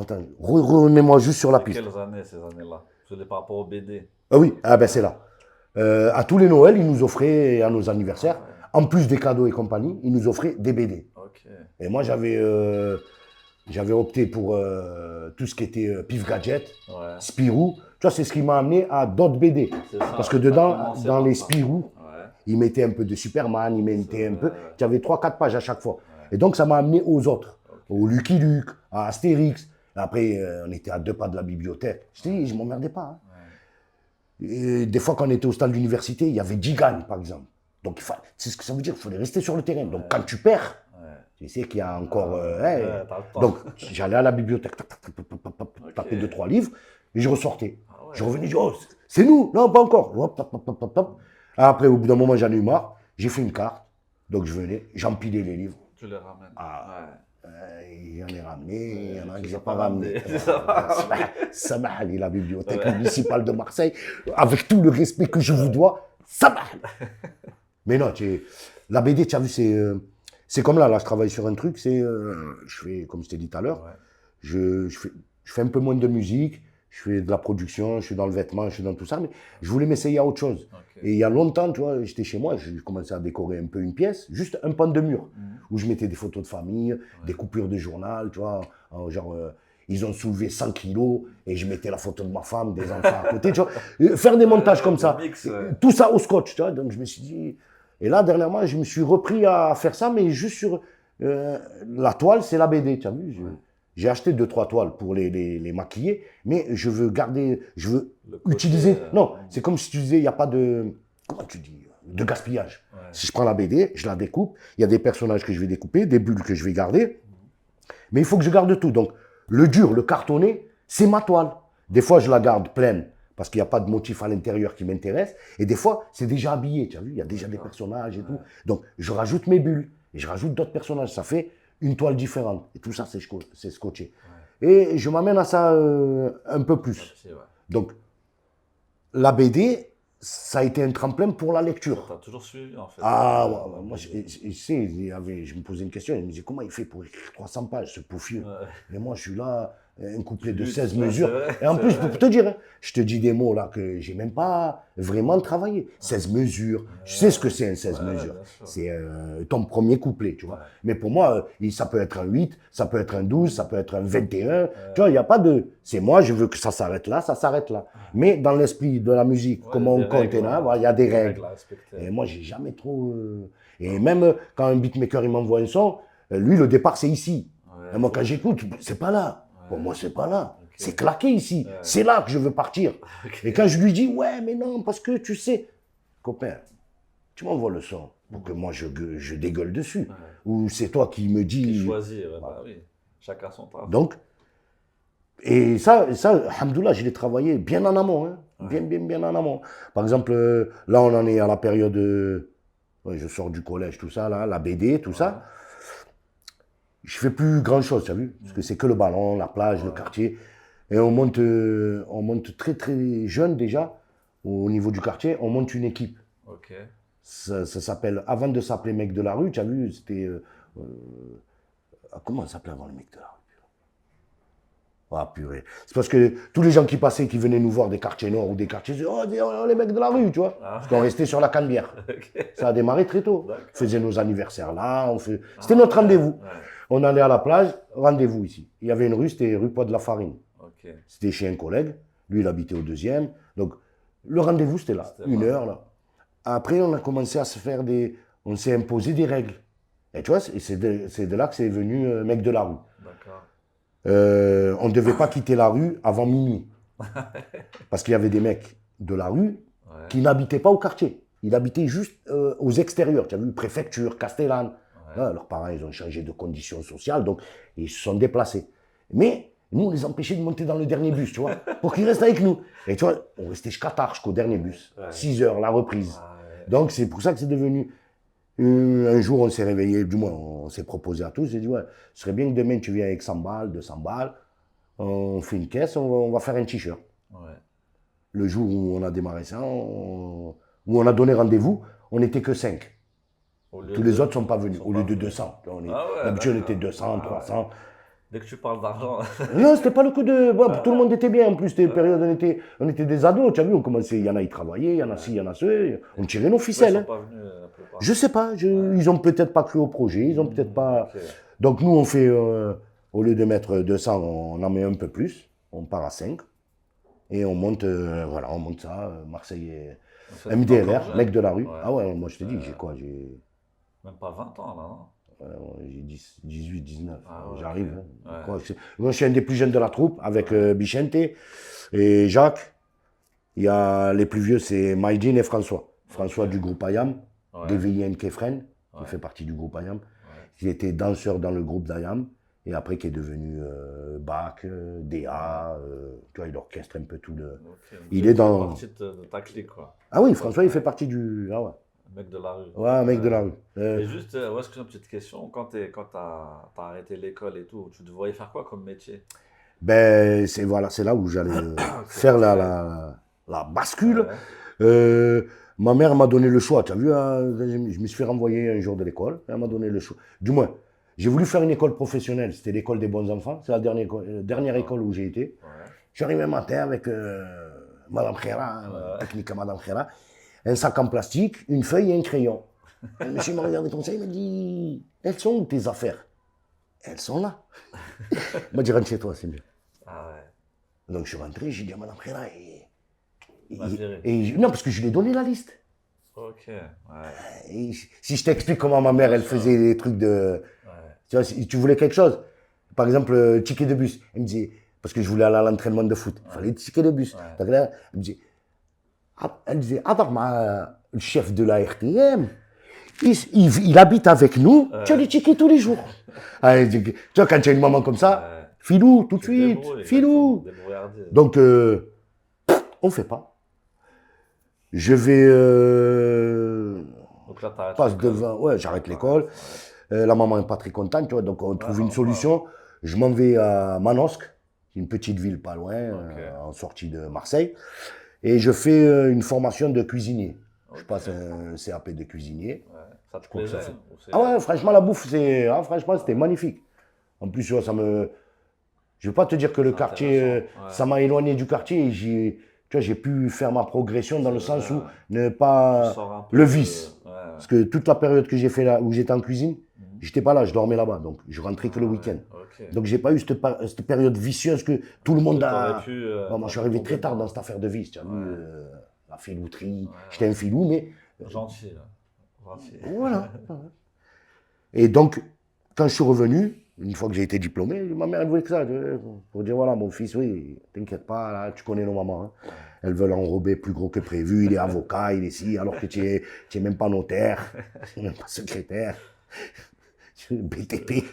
Attends, remets-moi juste sur la piste. Quelles années, ces années-là? C'est par rapport au BD. Ah oui, ah ben c'est là. À tous les Noëls, ils nous offraient, à nos anniversaires, en plus des cadeaux et compagnie, ils nous offraient des BD. Okay. Et moi, j'avais opté pour tout ce qui était Pif Gadget, Spirou. Tu vois, c'est ce qui m'a amené à d'autres BD. Ça, parce que dedans, dans les Spirou, ils mettaient un peu de Superman, ils mettaient un peu... Tu avais 3-4 pages à chaque fois. Et donc, ça m'a amené aux autres. Au Lucky Luke, à Astérix. Après, on était à 2 pas de la bibliothèque. Je te dis, je ne m'emmerdais pas. Hein. Et des fois, quand on était au stade de l'université, il y avait Gigan, par exemple. Donc, c'est ce que ça veut dire, il fallait rester sur le terrain. Donc, quand tu perds, tu sais qu'il y a encore... donc, j'allais à la bibliothèque, taper 2-3 livres, et je ressortais. Je revenais, je dis, oh, c'est nous. Non, pas encore. Après, au bout d'un moment, j'en ai eu marre. J'ai fait une carte. Donc, je venais, j'empilais les livres. Tu les ramènes. J'en ai ramené, il y en a que je n'ai pas ramené. Samahali, la bibliothèque municipale de Marseille, avec tout le respect que je vous dois, Samahali. Mais non, la BD, tu as vu, c'est comme là, je travaille sur un truc, je fais, comme je t'ai dit tout à l'heure, je fais un peu moins de musique, je fais de la production, je suis dans le vêtement, je suis dans tout ça, mais je voulais m'essayer à autre chose. Et il y a longtemps, tu vois, j'étais chez moi, j'ai commencé à décorer un peu une pièce, juste un pan de mur, où je mettais des photos de famille, des coupures de journal, tu vois, genre, ils ont soulevé 100 kilos, et je mettais la photo de ma femme, des enfants à côté, tu vois, faire des montages comme ça, tout ça au scotch, tu vois, donc je me suis dit, et là, dernièrement, je me suis repris à faire ça, mais juste sur la toile, c'est la BD, tu as vu, j'ai acheté 2-3 toiles pour les maquiller, mais je veux garder, je veux utiliser... Non, c'est comme si tu disais, il n'y a pas de... Comment tu dis? De gaspillage. Si je prends la BD, je la découpe, il y a des personnages que je vais découper, des bulles que je vais garder, mais il faut que je garde tout. Donc, le dur, le cartonné, c'est ma toile. Des fois, je la garde pleine, parce qu'il n'y a pas de motif à l'intérieur qui m'intéresse, et des fois, c'est déjà habillé, tu as vu, il y a déjà des personnages et tout. Donc, je rajoute mes bulles, et je rajoute d'autres personnages, ça fait une toile différente. Et tout ça, c'est scotché. Et je m'amène à ça un peu plus. Donc, la BD, ça a été un tremplin pour la lecture. Tu as toujours suivi, en fait. Moi, je me posais une question, je me disais, comment il fait pour écrire 300 pages, ce pauvre. Et moi, je suis là, un couplet de 16 mesures. Et en plus, pour te dire, je te dis des mots là que j'ai même pas vraiment travaillé. 16 mesures, je sais ce que c'est un 16 mesures. C'est ton premier couplet, tu vois. Mais pour moi, ça peut être un 8, ça peut être un 12, ça peut être un 21. Tu vois, il n'y a pas de... C'est moi, je veux que ça s'arrête là, ça s'arrête là. Mais dans l'esprit de la musique, comment on compte, il y a des règles. Et moi, j'ai jamais trop... Et même quand un beatmaker, il m'envoie un son, lui, le départ, c'est ici. Et moi, quand j'écoute, c'est pas là. Pour moi, c'est pas là. C'est claqué ici. C'est là que je veux partir. Et quand je lui dis, ouais, mais non, parce que tu sais, copain, tu m'envoies le son pour que moi, je dégueule dessus. Ou c'est toi qui me dis... Qui choisit, bah oui. Chacun son travail. Donc, Et ça, alhamdoulilah, je l'ai travaillé bien en amont, hein. Bien en amont. Par exemple, là, on en est à la période, ouais, je sors du collège, tout ça, là, la BD, tout ça. Je fais plus grand chose, tu as vu? Parce que c'est que le ballon, la plage, le quartier. Et on monte très très jeune déjà, au niveau du quartier, on monte une équipe. Ok. Ça s'appelle, avant de s'appeler Mec de la rue, tu as vu, c'était. Comment ça s'appelait avant le Mec de la rue? Ah purée. C'est parce que tous les gens qui passaient, qui venaient nous voir des quartiers nord ou des quartiers, ils disaient, oh, les mecs de la rue, tu vois. Parce qu'on restait sur la Canebière. Ok. Ça a démarré très tôt. D'accord. On faisait nos anniversaires là, c'était notre rendez-vous. Ouais. On allait à la plage, rendez-vous ici. Il y avait une rue, c'était rue Poix de la Farine. Ok. C'était chez un collègue. Lui, il habitait au deuxième. Donc, le rendez-vous, c'était là, C'était une là. heure là. Après, on a commencé à se faire on s'est imposé des règles. Et tu vois, c'est de là que c'est venu Mec de la rue. D'accord. On ne devait pas quitter la rue avant minuit. Parce qu'il y avait des mecs de la rue Ouais. qui n'habitaient pas au quartier. Ils habitaient juste aux extérieurs. Tu as vu, préfecture, Castellane. Ouais. Leurs parents, ils ont changé de conditions sociales, donc ils se sont déplacés. Mais nous, on les empêchait de monter dans le dernier bus, tu vois, pour qu'ils restent avec nous. Et tu vois, on restait jusqu'à tard, jusqu'au dernier bus. Ouais. 6 heures, la reprise. Ouais. Donc c'est pour ça que c'est devenu... un jour, on s'est réveillé, du moins, on s'est proposé à tous. J'ai dit, ouais, ce serait bien que demain, tu viennes avec 100 balles, 200 balles. On fait une caisse, on va faire un t-shirt. Ouais. Le jour où on a démarré ça, où on a donné rendez-vous, on n'était que 5. Tous les autres ne sont pas venus, au lieu de 200. D'habitude, on était 200, 300. Dès que tu parles d'argent. Non, c'était pas le coup de... Bon, tout le monde était bien. En plus, c'était une période où on était des ados. Tu as vu, on commençait, il y en a, ils travaillaient, il y en a ci, il y en a ceux. On tirait nos ficelles. Ils Hein. sont pas venus la plupart. Je sais pas, ils ont peut-être pas cru au projet, ils ont peut-être pas... Ok. Donc nous, on fait, au lieu de mettre 200, on en met un peu plus. On part à 5. Et on monte, voilà, on monte ça, Marseille et C'est encore MDLR, jeune. Mec de la rue. Ouais. Ah ouais, moi je te dis, j'ai quoi? J'ai Même pas 20 ans là, non? 18, 19. Ah ouais, J'arrive. ok. Hein. Ouais. Quoi, moi je suis un des plus jeunes de la troupe, avec Bichente et Jacques. Il y a les plus vieux, c'est Maïdine et François. François du groupe Ayam, Ouais. d'Eveillien Kefren, qui Ouais. fait partie du groupe Ayam. Ouais. Qui était danseur dans le groupe d'Ayam. Et après, qui est devenu Bach, DA, tu vois, il orchestre un peu tout le... Ok. Il Tu est fais dans... partie de ta clique, quoi. Ah oui, François, il fait partie du... Ah ouais. Mec de la rue. Ouais, un mec de la rue. Et juste, ouais, est-ce que j'ai une petite question? Quand t'as arrêté l'école et tout, tu te voyais faire quoi comme métier? Ben, c'est là où j'allais faire la bascule. Ouais. Ma mère m'a donné le choix, tu as vu, hein, je me suis fait renvoyer un jour de l'école, elle m'a donné le choix. Du moins, j'ai voulu faire une école professionnelle, c'était l'école des bons enfants, c'est la dernière école où j'ai été. Ouais. Je suis arrivé un matin avec Madame Khéra, technique à Madame Khéra, un sac en plastique, une feuille et un crayon. Le monsieur m'a regardé comme ça, il m'a dit, elles sont où tes affaires? Elles sont là. Il m'a dit, rentre chez toi, c'est mieux. Ah ouais. Donc je suis rentré, j'ai dit à Madame Khéra, m'a viré. non, parce que je lui ai donné la liste. Ok. Ouais. Et si je t'explique comment ma mère, elle faisait des trucs de... Ouais. Tu vois, si tu voulais quelque chose, par exemple, ticket de bus, elle me disait, parce que je voulais aller à l'entraînement de foot, il fallait ticket de bus. Ouais. Donc là, elle disait, le chef de la RTM, il habite avec nous, tu as des tickets tous les jours. Tu vois, quand tu as une maman comme ça, Ouais. filou, tout de Tu te suite, débrouilles, filou. exactement, débrouillardise. Donc, on ne fait pas. Je vais... Donc là, t'arrêtes passe l'école. devant, ouais, j'arrête l'école. La maman n'est pas très contente, tu vois, donc on trouve une normal. solution. Je m'en vais à Manosque, une petite ville pas loin, Ok. en sortie de Marseille, et je fais une formation de cuisinier. Je Ok. passe un CAP de cuisinier. Ouais. Ça te crois que ça plaisait? fait- Ou c'est- Ah ouais, franchement, la bouffe, franchement, c'était magnifique. En plus, tu vois, je ne vais pas te dire que le C'est quartier, intéressant, ouais. ça m'a éloigné du quartier. Et tu vois, j'ai pu faire ma progression dans le C'est sens vrai, où ouais. ne Tu pas sors un peu le de- vice. Ouais. Parce que toute la période que j'ai fait là, où j'étais en cuisine, j'étais pas là, je dormais là-bas. Donc, je rentrais que le Ah ouais, week-end. ok. Donc, j'ai pas eu cette période vicieuse que tout le monde a. T'aurais pu, Bon, moi, je suis t'aurais arrivé pu très tard tomber dans cette affaire de vice. Tu as vu, Ouais. la filouterie. Ouais, J'étais un filou, mais Gentil, là. Gentil. voilà. Et donc, quand je suis revenu, une fois que j'ai été diplômé, ma mère, elle voulait que ça. Pour dire, voilà, mon fils, oui, t'inquiète pas, là, tu connais nos mamans. Hein. Elles veulent l'enrober plus gros que prévu, il est avocat, il est ci, alors que tu es même pas notaire, tu n'es même pas secrétaire. BTP.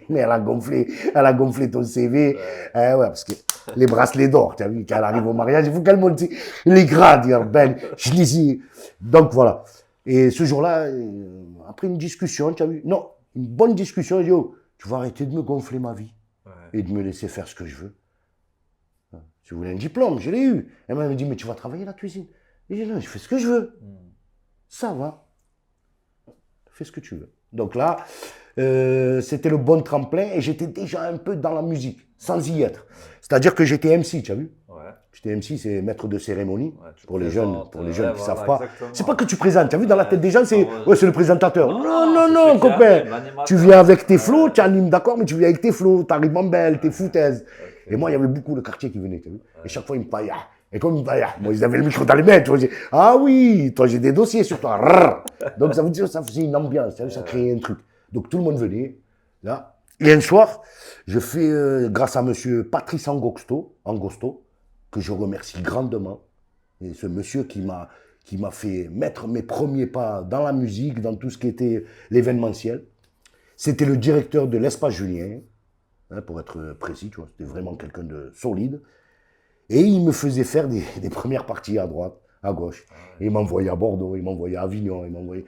Mais elle a gonflé ton CV. Ouais, parce que les bracelets d'or, tu as vu, quand elle arrive au mariage, il faut qu'elle monte les grades. Ben, je les ai. Donc voilà. Et ce jour-là, après une discussion, tu as vu, non, une bonne discussion, yo, tu vas arrêter de me gonfler ma vie et de me laisser faire ce que je veux. Si vous voulez un diplôme, je l'ai eu. Elle m'a dit, mais tu vas travailler la cuisine. J'ai dit, non, je fais ce que je veux. Ça va. Fais ce que tu veux. Donc là, c'était le bon tremplin et j'étais déjà un peu dans la musique, sans y être. C'est-à-dire que j'étais MC, tu as vu? J'étais MC, c'est maître de cérémonie, pour les jeunes qui ne savent pas. C'est pas que tu présentes, tu as vu, dans la tête des gens, c'est c'est le présentateur. Non, copain. Tu viens avec tes flots, tu animes, d'accord, mais tu viens avec tes flots, ta ribambelle, tes foutaises. Et moi, il y avait beaucoup de quartiers qui venaient, tu as vu. Et chaque fois, ils me paillaient. Et comme ils me paillaient, moi, ils avaient le micro dans les mains, tu vois. Ah oui, toi, j'ai des dossiers sur toi. Donc, ça veut dire, ça faisait une ambiance, ça créait un truc. Donc, tout le monde venait, là. Et un soir, je fais, grâce à monsieur Patrice Angosto, que je remercie grandement, et ce monsieur qui m'a fait mettre mes premiers pas dans la musique, dans tout ce qui était l'événementiel. C'était le directeur de l'Espace Julien, hein, pour être précis, tu vois, c'était vraiment quelqu'un de solide. Et il me faisait faire des premières parties à droite, à gauche. Et il m'envoyait à Bordeaux, il m'envoyait à Avignon, il m'envoyait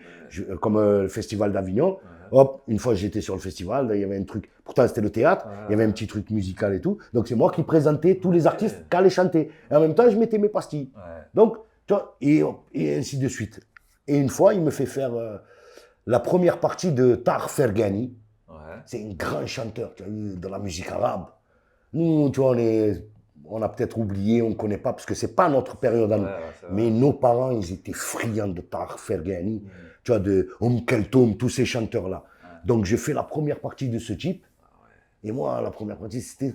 comme le festival d'Avignon. Hop, une fois j'étais sur le festival, là, il y avait un truc, pourtant c'était le théâtre, il y avait un petit truc musical et tout. Donc c'est moi qui présentais tous les artistes qui allaient chanter. Et en même temps, je mettais mes pastilles. Donc, tu vois, et ainsi de suite. Et une fois, il me fait faire la première partie de Tar Fergani. C'est un grand chanteur, tu vois, de la musique arabe. Nous, tu vois, on a peut-être oublié, on ne connaît pas, parce que ce n'est pas notre période à nous. Mais nos parents, ils étaient friands de Tar Fergani, tu vois, de Keltoum, tous ces chanteurs-là. Donc, je fais la première partie de ce type. Et moi, la première partie, c'était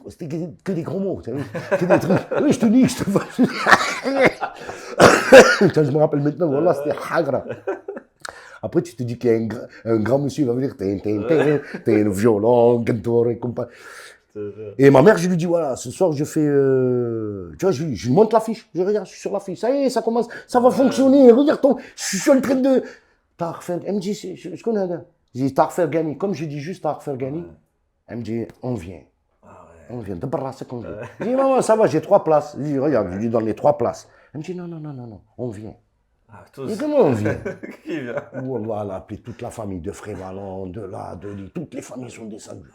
que des gros mots, tu sais, que des trucs. Oui, je te dis, je te vois. Je me rappelle maintenant, voilà, c'était Hagra. Après, tu te dis qu'il y a un grand monsieur, il va venir, t'es un violon, gantour et compagnie. Et ma mère, je lui dis, voilà, ce soir, je fais, tu vois, je lui montre l'affiche, je regarde, je suis sur l'affiche, ça y est, ça commence, ça va fonctionner, regarde, je suis en train de... Elle me dit, je connais un gars. Je dis, Tarfergani, comme je dis juste Tarfergani, elle me dit, on vient. On vient, de brasser qu'on vient. Je dis, maman, ça va, j'ai 3 places. Je dis, regarde, je lui donne les 3 places. Elle me dit, non, on vient. Tous. Et comment on vient? Qui vient? Voilà, puis toute la famille de Frévalon, de là, toutes les familles sont descendues.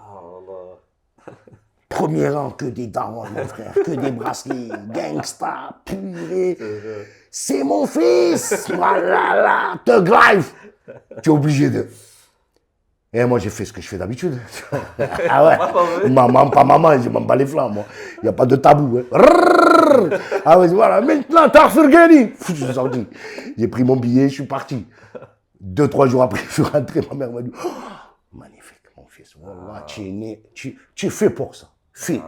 Premier rang, que des darons, mon frère, que des bracelets, gangsta, purée. C'est mon fils, voilà, Thug Life. Tu es obligé de... Et moi, j'ai fait ce que je fais d'habitude. Ah ouais, maman, pas maman, je m'en bats les flancs, moi. Il n'y a pas de tabou. Hein. Ah ouais, voilà, maintenant, t'as Fergani. Je suis sorti. J'ai pris mon billet, je suis parti. 2-3 jours après, je suis rentré, ma mère m'a dit, oh, magnifique, mon fils. Voilà, tu es fait pour ça. Fais.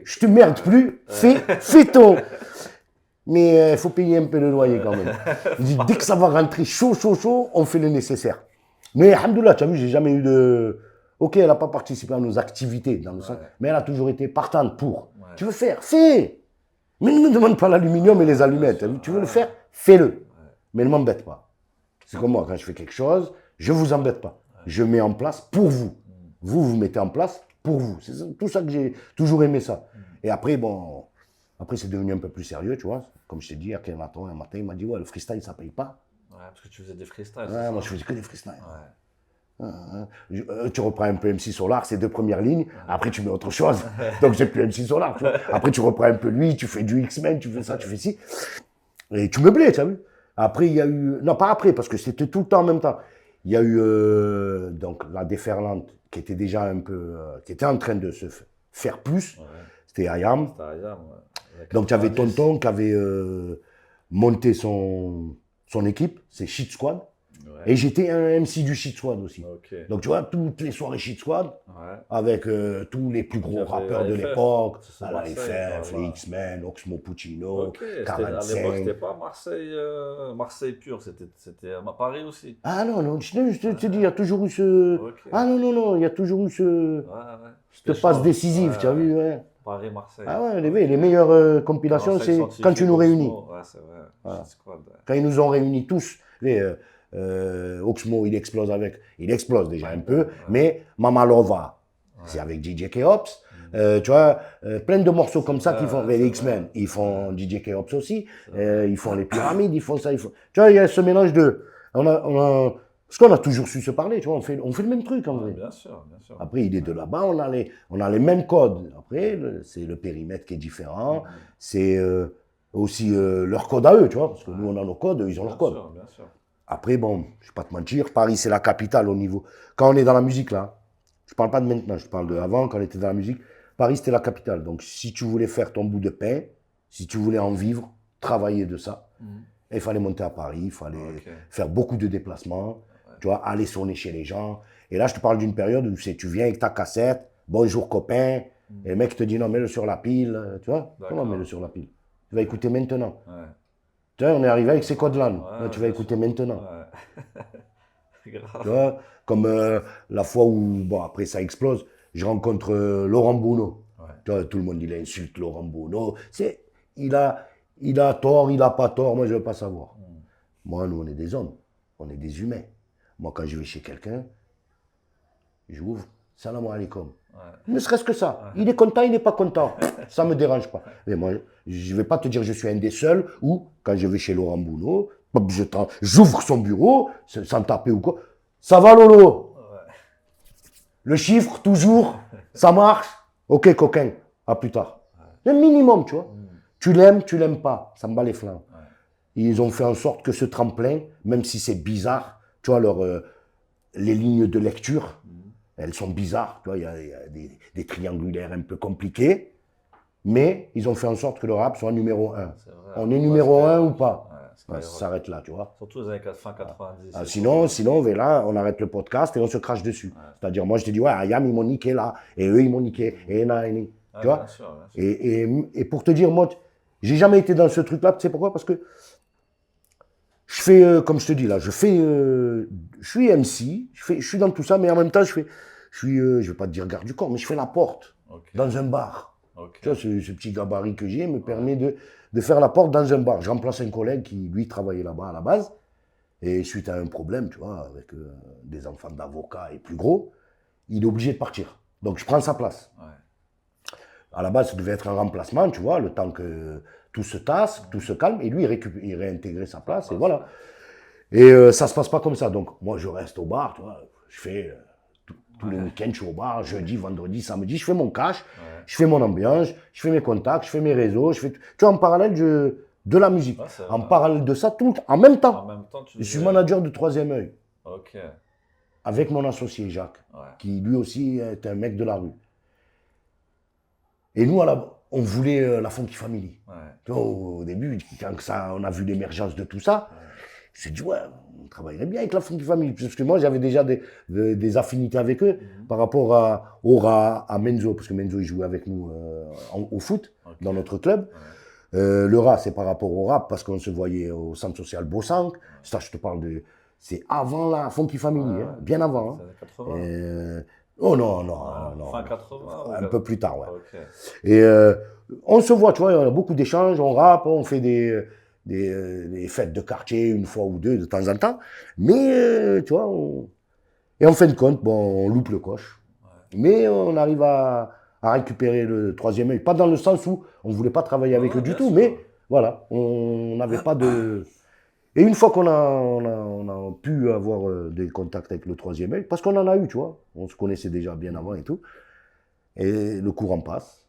Je te merde plus, fais ton. Mais il faut payer un peu le loyer quand même. Je dis, dès que ça va rentrer chaud, on fait le nécessaire. Mais alhamdoulilah, tu as vu, j'ai jamais eu de... Ok, elle n'a pas participé à nos activités, dans le sens, mais elle a toujours été partante pour. Tu veux faire, fais. Mais ne me demande pas l'aluminium et les allumettes. Tu veux le faire, fais-le. Mais ne m'embête pas. C'est comme moi, quand je fais quelque chose, je ne vous embête pas. Je mets en place pour vous. Vous mettez en place pour vous. C'est tout ça que j'ai toujours aimé ça. Et après, bon, après c'est devenu un peu plus sérieux, tu vois. Comme je t'ai dit, un matin, il m'a dit, ouais, le freestyle, ça ne paye pas. Ouais, parce que tu faisais des freestyles. Ouais, moi, je faisais que des freestyles. Tu reprends un peu MC Solar, ces 2 premières lignes, après tu mets autre chose. Donc j'ai plus MC Solar, tu vois. Après tu reprends un peu lui, tu fais du X-Men, tu fais ça, tu fais ci. Et tu meublais, tu as vu. Après il y a eu... Non, pas après, parce que c'était tout le temps en même temps. Il y a eu donc la déferlante qui était déjà un peu... qui était en train de se faire plus. C'était Ayam. Donc tu avais Tonton qui avait monté son équipe, c'est Shit Squad. Et j'étais un MC du Shit Squad aussi. Donc tu vois, toutes les soirées Shit Squad, avec tous les plus gros rappeurs de l'époque, la FF, les X-Men, Oxmo Puccino, 45. À l'époque, c'était pas Marseille pur, c'était à Paris aussi. Ah non, je te dis, il y a toujours eu ce... Ah non, il y a toujours eu cette passe décisive, tu as vu, Paris-Marseille. Ah ouais, les meilleures compilations, c'est quand tu nous réunis. Ouais, c'est vrai. Quand ils nous ont réunis tous, Oxmo, il explose déjà un peu, mais Mamalova, c'est avec DJ Keops. Tu vois, plein de morceaux comme ça qui font les X-Men. Ils font DJ Keops aussi. Ils font les Pyramides, ils font ça. Tu vois, il y a ce mélange de. Parce qu'on a toujours su se parler, tu vois, on fait le même truc en vrai. Bien sûr, bien sûr. Après, il est de là-bas, on a les mêmes codes. Après, c'est le périmètre qui est différent. C'est aussi leur code à eux, tu vois, parce que nous, on a nos codes, eux, ils ont leurs codes. Bien sûr. Après, bon, je ne vais pas te mentir, Paris, c'est la capitale au niveau. Quand on est dans la musique, là, je ne parle pas de maintenant, je parle d'avant, quand on était dans la musique, Paris, c'était la capitale. Donc, si tu voulais faire ton bout de pain, si tu voulais en vivre, travailler de ça, il fallait monter à Paris, il fallait faire beaucoup de déplacements, tu vois, aller sonner chez les gens. Et là, je te parle d'une période où tu viens avec ta cassette, bonjour copain, et le mec te dit non, mets-le sur la pile, tu vois. Comment mets-le sur la pile? Tu vas écouter maintenant. Tu vois, on est arrivé avec ces codes-là. Là, tu vas écouter maintenant. Grave. Tu vois, comme la fois où, bon, après ça explose, je rencontre Laurent Bono. Tu vois, tout le monde, il insulte Laurent Bono. Il a tort, il n'a pas tort, moi, je ne veux pas savoir. Moi, nous, on est des hommes, on est des humains. Moi, quand je vais chez quelqu'un, j'ouvre, salam alaikum. Ne serait-ce que ça. Il est content, il n'est pas content. Ça ne me dérange pas. Mais moi, je ne vais pas te dire que je suis un des seuls où, quand je vais chez Laurent Bono, j'ouvre son bureau, sans taper ou quoi. Ça va, Lolo? Le chiffre, toujours, ça marche? Ok, coquin, à plus tard. Le minimum, tu vois. Tu l'aimes pas, ça me bat les flancs. Ils ont fait en sorte que ce tremplin, même si c'est bizarre, tu vois, les lignes de lecture, elles sont bizarres, tu vois, il y a des triangulaires un peu compliqués, mais ils ont fait en sorte que le rap soit numéro 1. On est numéro 1 ou pas? Ça s'arrête là, tu vois. Surtout les années fin 90. Sinon, là, on arrête le podcast et on se crache dessus. C'est-à-dire, moi, je te dis, ouais, Ayam, ils m'ont niqué là, et eux, ils m'ont niqué, et tu vois. Et pour te dire, moi, j'ai jamais été dans ce truc-là, tu sais pourquoi? Parce que je fais, comme je te dis là, je suis MC, je suis dans tout ça, mais en même temps, je vais pas te dire garde du corps, mais je fais la porte dans un bar. Tu vois, ce petit gabarit que j'ai me permet de faire la porte dans un bar. Je remplace un collègue qui, lui, travaillait là-bas à la base, et suite à un problème, tu vois, avec des enfants d'avocats et plus gros, il est obligé de partir. Donc, je prends sa place. À la base, ça devait être un remplacement, tu vois, le temps que tout se tasse, tout se calme, et lui, il réintégrait sa place, et voilà. Et ça se passe pas comme ça. Donc, moi, je reste au bar, tu vois, je fais tous les week-ends, je suis au bar, jeudi, vendredi, samedi, je fais mon cash, je fais mon ambiance, je fais mes contacts, je fais mes réseaux, tu vois, en parallèle de la musique. En parallèle de ça, tout, en même temps, je suis manager de Troisième Œil. Avec mon associé Jacques, qui lui aussi est un mec de la rue. Et nous, on voulait la Funky Family. Tu vois, au début, quand on a vu l'émergence de tout ça, je me suis dit, ouais, on travaillerait bien avec la Funky Family. Parce que moi, j'avais déjà des affinités avec eux par rapport au Ra, à Menzo, parce que Menzo, il jouait avec nous au foot, dans notre club. Le Ra, c'est par rapport au rap, parce qu'on se voyait au centre social Bossank. Ça, je te parle c'est avant la Funky Family, bien avant. Oh non. Fin 80 un peu plus tard, ouais. Et on se voit, tu vois, on a beaucoup d'échanges, on rappe, on fait des fêtes de quartier une fois ou deux de temps en temps. Mais, tu vois, et en fin de compte, bon, on loupe le coche. Mais on arrive à récupérer le Troisième Œil. Pas dans le sens où on ne voulait pas travailler avec eux du tout, mais voilà, on n'avait pas de... Et une fois qu'on a pu avoir des contacts avec le Troisième Œil, parce qu'on en a eu, tu vois, on se connaissait déjà bien avant et tout, et le courant passe,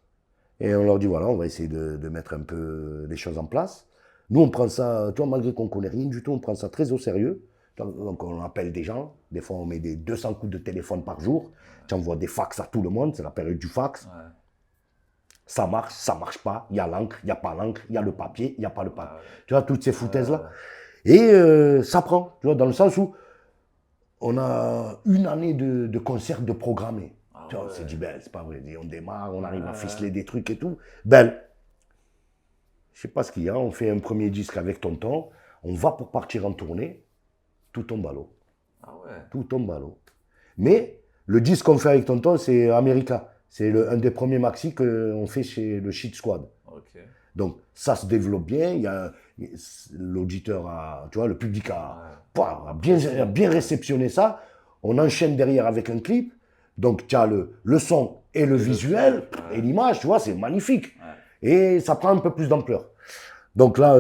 et on leur dit, voilà, on va essayer de mettre un peu les choses en place. Nous, on prend ça, tu vois, malgré qu'on ne connaît rien du tout, on prend ça très au sérieux. Donc, on appelle des gens, des fois, on met des 200 coups de téléphone par jour, tu envoies des fax à tout le monde, c'est la période du fax. Ça marche pas, il y a l'encre, il n'y a pas l'encre, il y a le papier, il n'y a pas le papier. Tu vois, toutes ces foutaises-là. Et ça prend, tu vois, dans le sens où on a une année de concerts de programmés. Tu vois, on s'est dit, ben, c'est pas vrai, on démarre, on arrive à ficeler des trucs et tout. Ben, je sais pas ce qu'il y a, on fait un premier disque avec Tonton, on va pour partir en tournée, tout tombe à l'eau. Tout tombe à l'eau. Mais le disque qu'on fait avec Tonton, c'est America. C'est un des premiers maxi qu'on fait chez le Shit Squad. Donc, ça se développe bien. Il y a, l'auditeur, tu vois, le public a bien réceptionné ça. On enchaîne derrière avec un clip. Donc, tu as le son et le visuel et l'image, tu vois, c'est magnifique. Ouais. Et ça prend un peu plus d'ampleur. Donc là,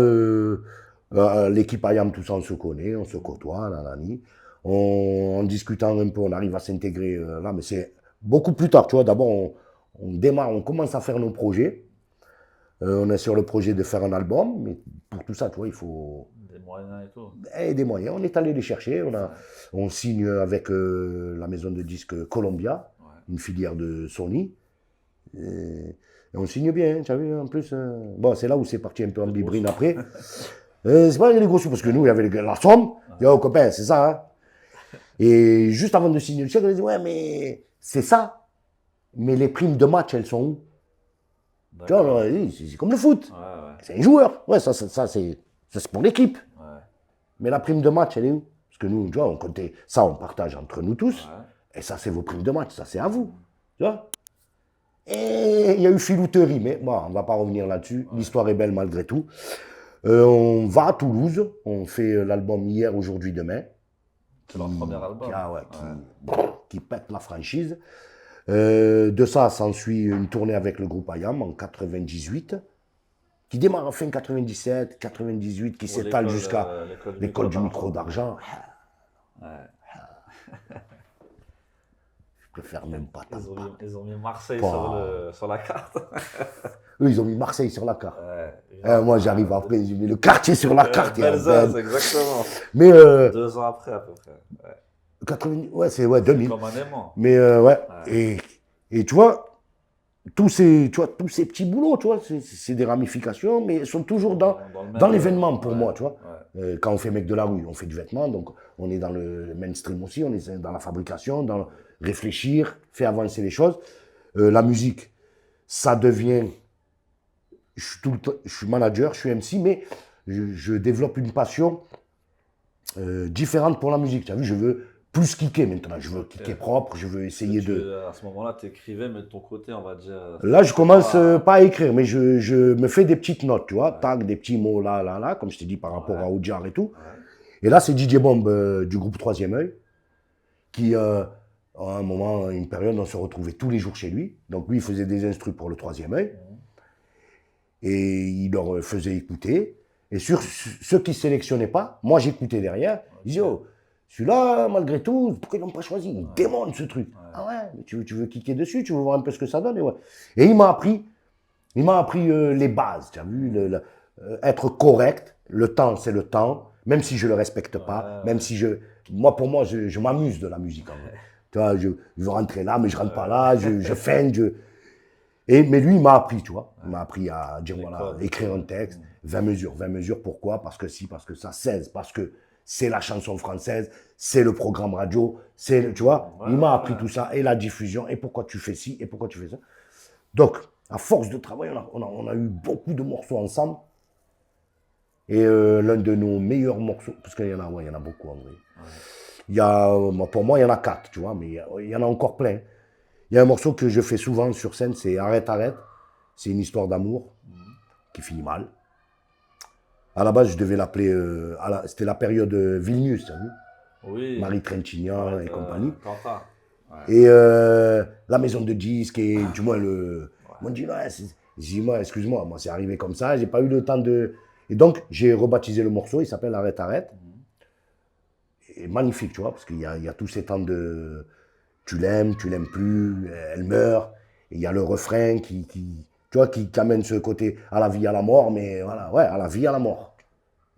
l'équipe IAM, tout ça, on se connaît, on se côtoie, nanani. En discutant un peu, on arrive à s'intégrer là, mais c'est beaucoup plus tard, tu vois. D'abord, on démarre, on commence à faire nos projets. On est sur le projet de faire un album, mais pour tout ça, tu vois, il faut Des moyens et tout. des moyens. On est allé les chercher. On signe avec la maison de disques Columbia, une filière de Sony. Et on signe bien, tu as vu, en plus. Bon, c'est là où c'est parti un peu en bibrine après. C'est pas les gros sous, parce que nous, il y avait la somme. Il y a copain, c'est ça. Hein. Et juste avant de signer le chèque, on a dit, ouais, mais c'est ça. Mais les primes de match, elles sont où? Tu vois, c'est comme le foot. C'est un joueur. Ouais, ça c'est pour l'équipe. Mais la prime de match, elle est où? Parce que nous, tu vois, on comptait, ça, on partage entre nous tous. Et ça, c'est vos primes de match. Ça, c'est à vous. Tu vois? Et il y a eu filouterie, mais bon, on ne va pas revenir là-dessus. L'histoire est belle malgré tout. On va à Toulouse. On fait l'album Hier, Aujourd'hui, Demain. C'est leur premier album. Qui pète la franchise. De ça, s'ensuit une tournée avec le groupe IAM en 98, qui démarre en fin 97, 98, qui s'étale jusqu'à l'école du micro d'argent. Je préfère même pas. Ils ont mis Marseille sur la carte. Eux, ils ont mis Marseille sur la carte. Moi, j'arrive après, j'ai mis le quartier sur la carte. Exactement. Mais 2 ans après, à peu près. 80, c'est 2000. Comme un aimant. Mais et tu vois, tous ces petits boulots, tu vois, c'est des ramifications, mais ils sont toujours dans l'événement pour moi, tu vois. Quand on fait Mec de la rue, on fait du vêtement, donc on est dans le mainstream aussi, on est dans la fabrication, dans réfléchir, faire avancer les choses. La musique, ça devient... Je suis manager, je suis MC, mais je développe une passion différente pour la musique. Tu as vu, je veux plus kicker maintenant. Je veux kicker propre, je veux essayer à ce moment-là, tu écrivais, mais de ton côté, on va dire... Là, je commence pas à écrire, mais je me fais des petites notes, tu vois, tag, des petits mots là, comme je t'ai dit par rapport à Oudjar et tout. Et là, c'est DJ Bomb du groupe Troisième Œil, qui, à un moment, une période, on se retrouvait tous les jours chez lui. Donc lui, il faisait des instrus pour le Troisième Œil. Et il leur faisait écouter. Et sur ceux qui ne sélectionnaient pas, moi, j'écoutais derrière. Je disais, oh, celui-là, malgré tout, pourquoi ils ne l'ont pas choisi? Il démonte ce truc. Ah ouais, mais tu veux cliquer dessus, tu veux voir un peu ce que ça donne. Et il m'a appris les bases, tu as vu, être correct. Le temps, c'est le temps, même si je ne le respecte pas, même si pour moi, je m'amuse de la musique. En vrai. Tu vois, je veux rentrer là, mais je ne rentre pas là, je feinte, mais lui, il m'a appris, tu vois. Il m'a appris à dire, voilà, écrire un texte, 20 mesures. 20 mesures, pourquoi? Parce que si, parce que ça, 16, parce que c'est la chanson française, c'est le programme radio, tu vois. Il m'a appris tout ça, et la diffusion, et pourquoi tu fais ci, et pourquoi tu fais ça. Donc, à force de travail, on a eu beaucoup de morceaux ensemble. Et l'un de nos meilleurs morceaux, parce qu'il y en a beaucoup en vrai. Pour moi, il y en a 4, tu vois, mais il y en a encore plein. Il y a un morceau que je fais souvent sur scène, c'est Arrête, arrête. C'est une histoire d'amour qui finit mal. À la base, je devais l'appeler... c'était la période Vilnius, tu as vu? Oui. Marie Trintignant et compagnie. Ouais. Et la maison de disques, et du moins Moi, je dis, excuse-moi, moi, c'est arrivé comme ça, j'ai pas eu le temps de... Et donc, j'ai rebaptisé le morceau, il s'appelle Arrête, arrête. Et magnifique, tu vois, parce qu'il y a tous ces temps de... Tu l'aimes plus, elle meurt. Et il y a le refrain qui amène ce côté à la vie, à la mort, mais voilà, à la vie, à la mort.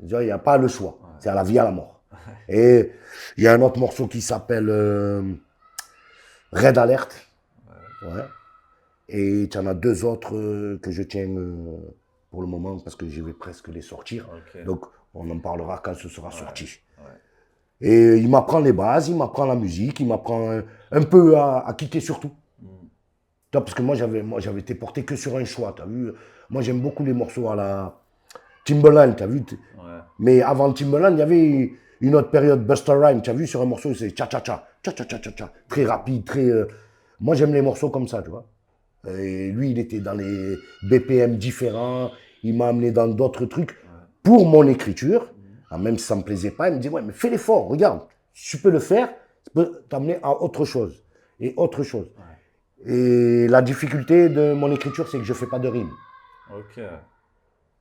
Il n'y a pas le choix, c'est à la vie, à la mort. Et il y a un autre morceau qui s'appelle Red Alert. Et tu en as 2 autres que je tiens pour le moment parce que je vais presque les sortir. Donc on en parlera quand ce sera sorti. Et il m'apprend les bases, il m'apprend la musique, il m'apprend un peu à kicker surtout. Parce que moi, j'avais été porté que sur un choix, tu as vu. Moi, j'aime beaucoup les morceaux à la Timbaland, tu as vu. Mais avant Timbaland, il y avait une autre période, Busta Rhymes, tu as vu, sur un morceau, c'est cha-cha-cha, cha-cha-cha-cha, très rapide, très... Moi, j'aime les morceaux comme ça, tu vois. Et lui, il était dans les BPM différents, il m'a amené dans d'autres trucs pour mon écriture. Même si ça ne me plaisait pas, il me dit, ouais, mais fais l'effort, regarde, si tu peux le faire, ça peut t'amener à autre chose. Et autre chose. Et la difficulté de mon écriture, c'est que je ne fais pas de rime. Ok.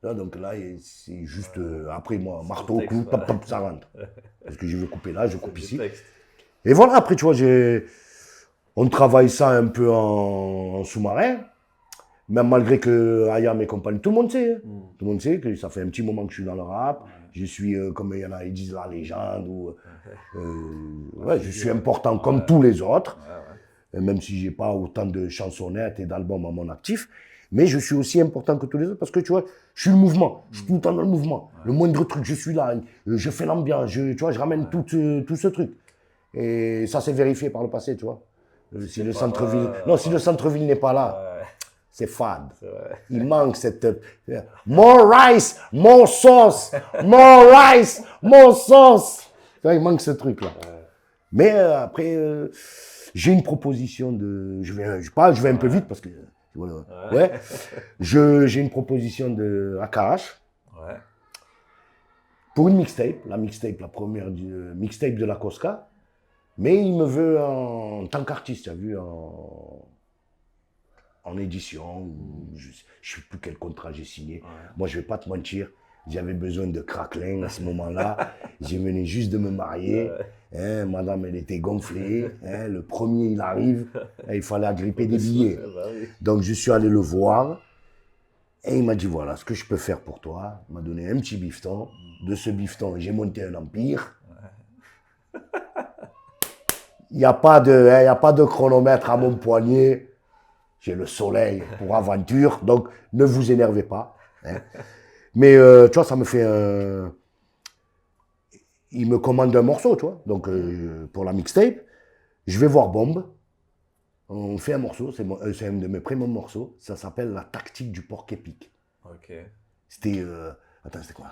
Là, donc là, c'est juste, après moi, marteau, texte, coup, ouais. pop, pop, ça rentre. Parce que je veux couper là, je coupe Du ici. texte. Et voilà, après, tu vois, on travaille ça un peu en sous-marin. Même malgré que Ayam et compagnie, tout le monde sait. Hein. Tout le monde sait que ça fait un petit moment que je suis dans le rap. Je suis, comme il y en a, ils disent la légende. Ouais, je suis important comme tous les autres. Même si je n'ai pas autant de chansonnettes et d'albums à mon actif. Mais je suis aussi important que tous les autres parce que tu vois, je suis le mouvement. Je suis tout le temps dans le mouvement. Le moindre truc, je suis là. Je fais l'ambiance. Tu vois, je ramène tout ce truc. Et ça s'est vérifié par le passé, tu vois. Si le centre-ville... Non, si le centre-ville n'est pas là, c'est fade. Il manque cette... More rice, more sauce. More rice, more sauce. Tu vois, il manque ce truc-là. Mais après, j'ai une proposition de... Je vais un peu vite parce que... Voilà. Ouais. J'ai une proposition de AKH. Ouais. Pour une mixtape. La première mixtape de la Cosca. Mais il me veut en tant qu'artiste, tu as vu, en édition. Je ne sais plus quel contrat j'ai signé. Moi, je ne vais pas te mentir. J'avais besoin de craquelin à ce moment-là. J'ai venu juste de me marier. Hein, madame, elle était gonflée. Hein, le premier, il arrive. Il fallait agripper des billets. Donc, je suis allé le voir. Et il m'a dit, voilà, ce que je peux faire pour toi. Il m'a donné un petit bifton. De ce bifton, j'ai monté un empire. Il n'y a pas de chronomètre à mon poignet. J'ai le soleil pour aventure. Donc, ne vous énervez pas. Hein. Mais, tu vois, ça me fait un... Il me commande un morceau, tu vois. Donc, pour la mixtape, je vais voir Bombe. On fait un morceau. C'est un de mes premiers morceaux. Ça s'appelle La tactique du porc épique. Ok. C'était... Attends, c'était quoi?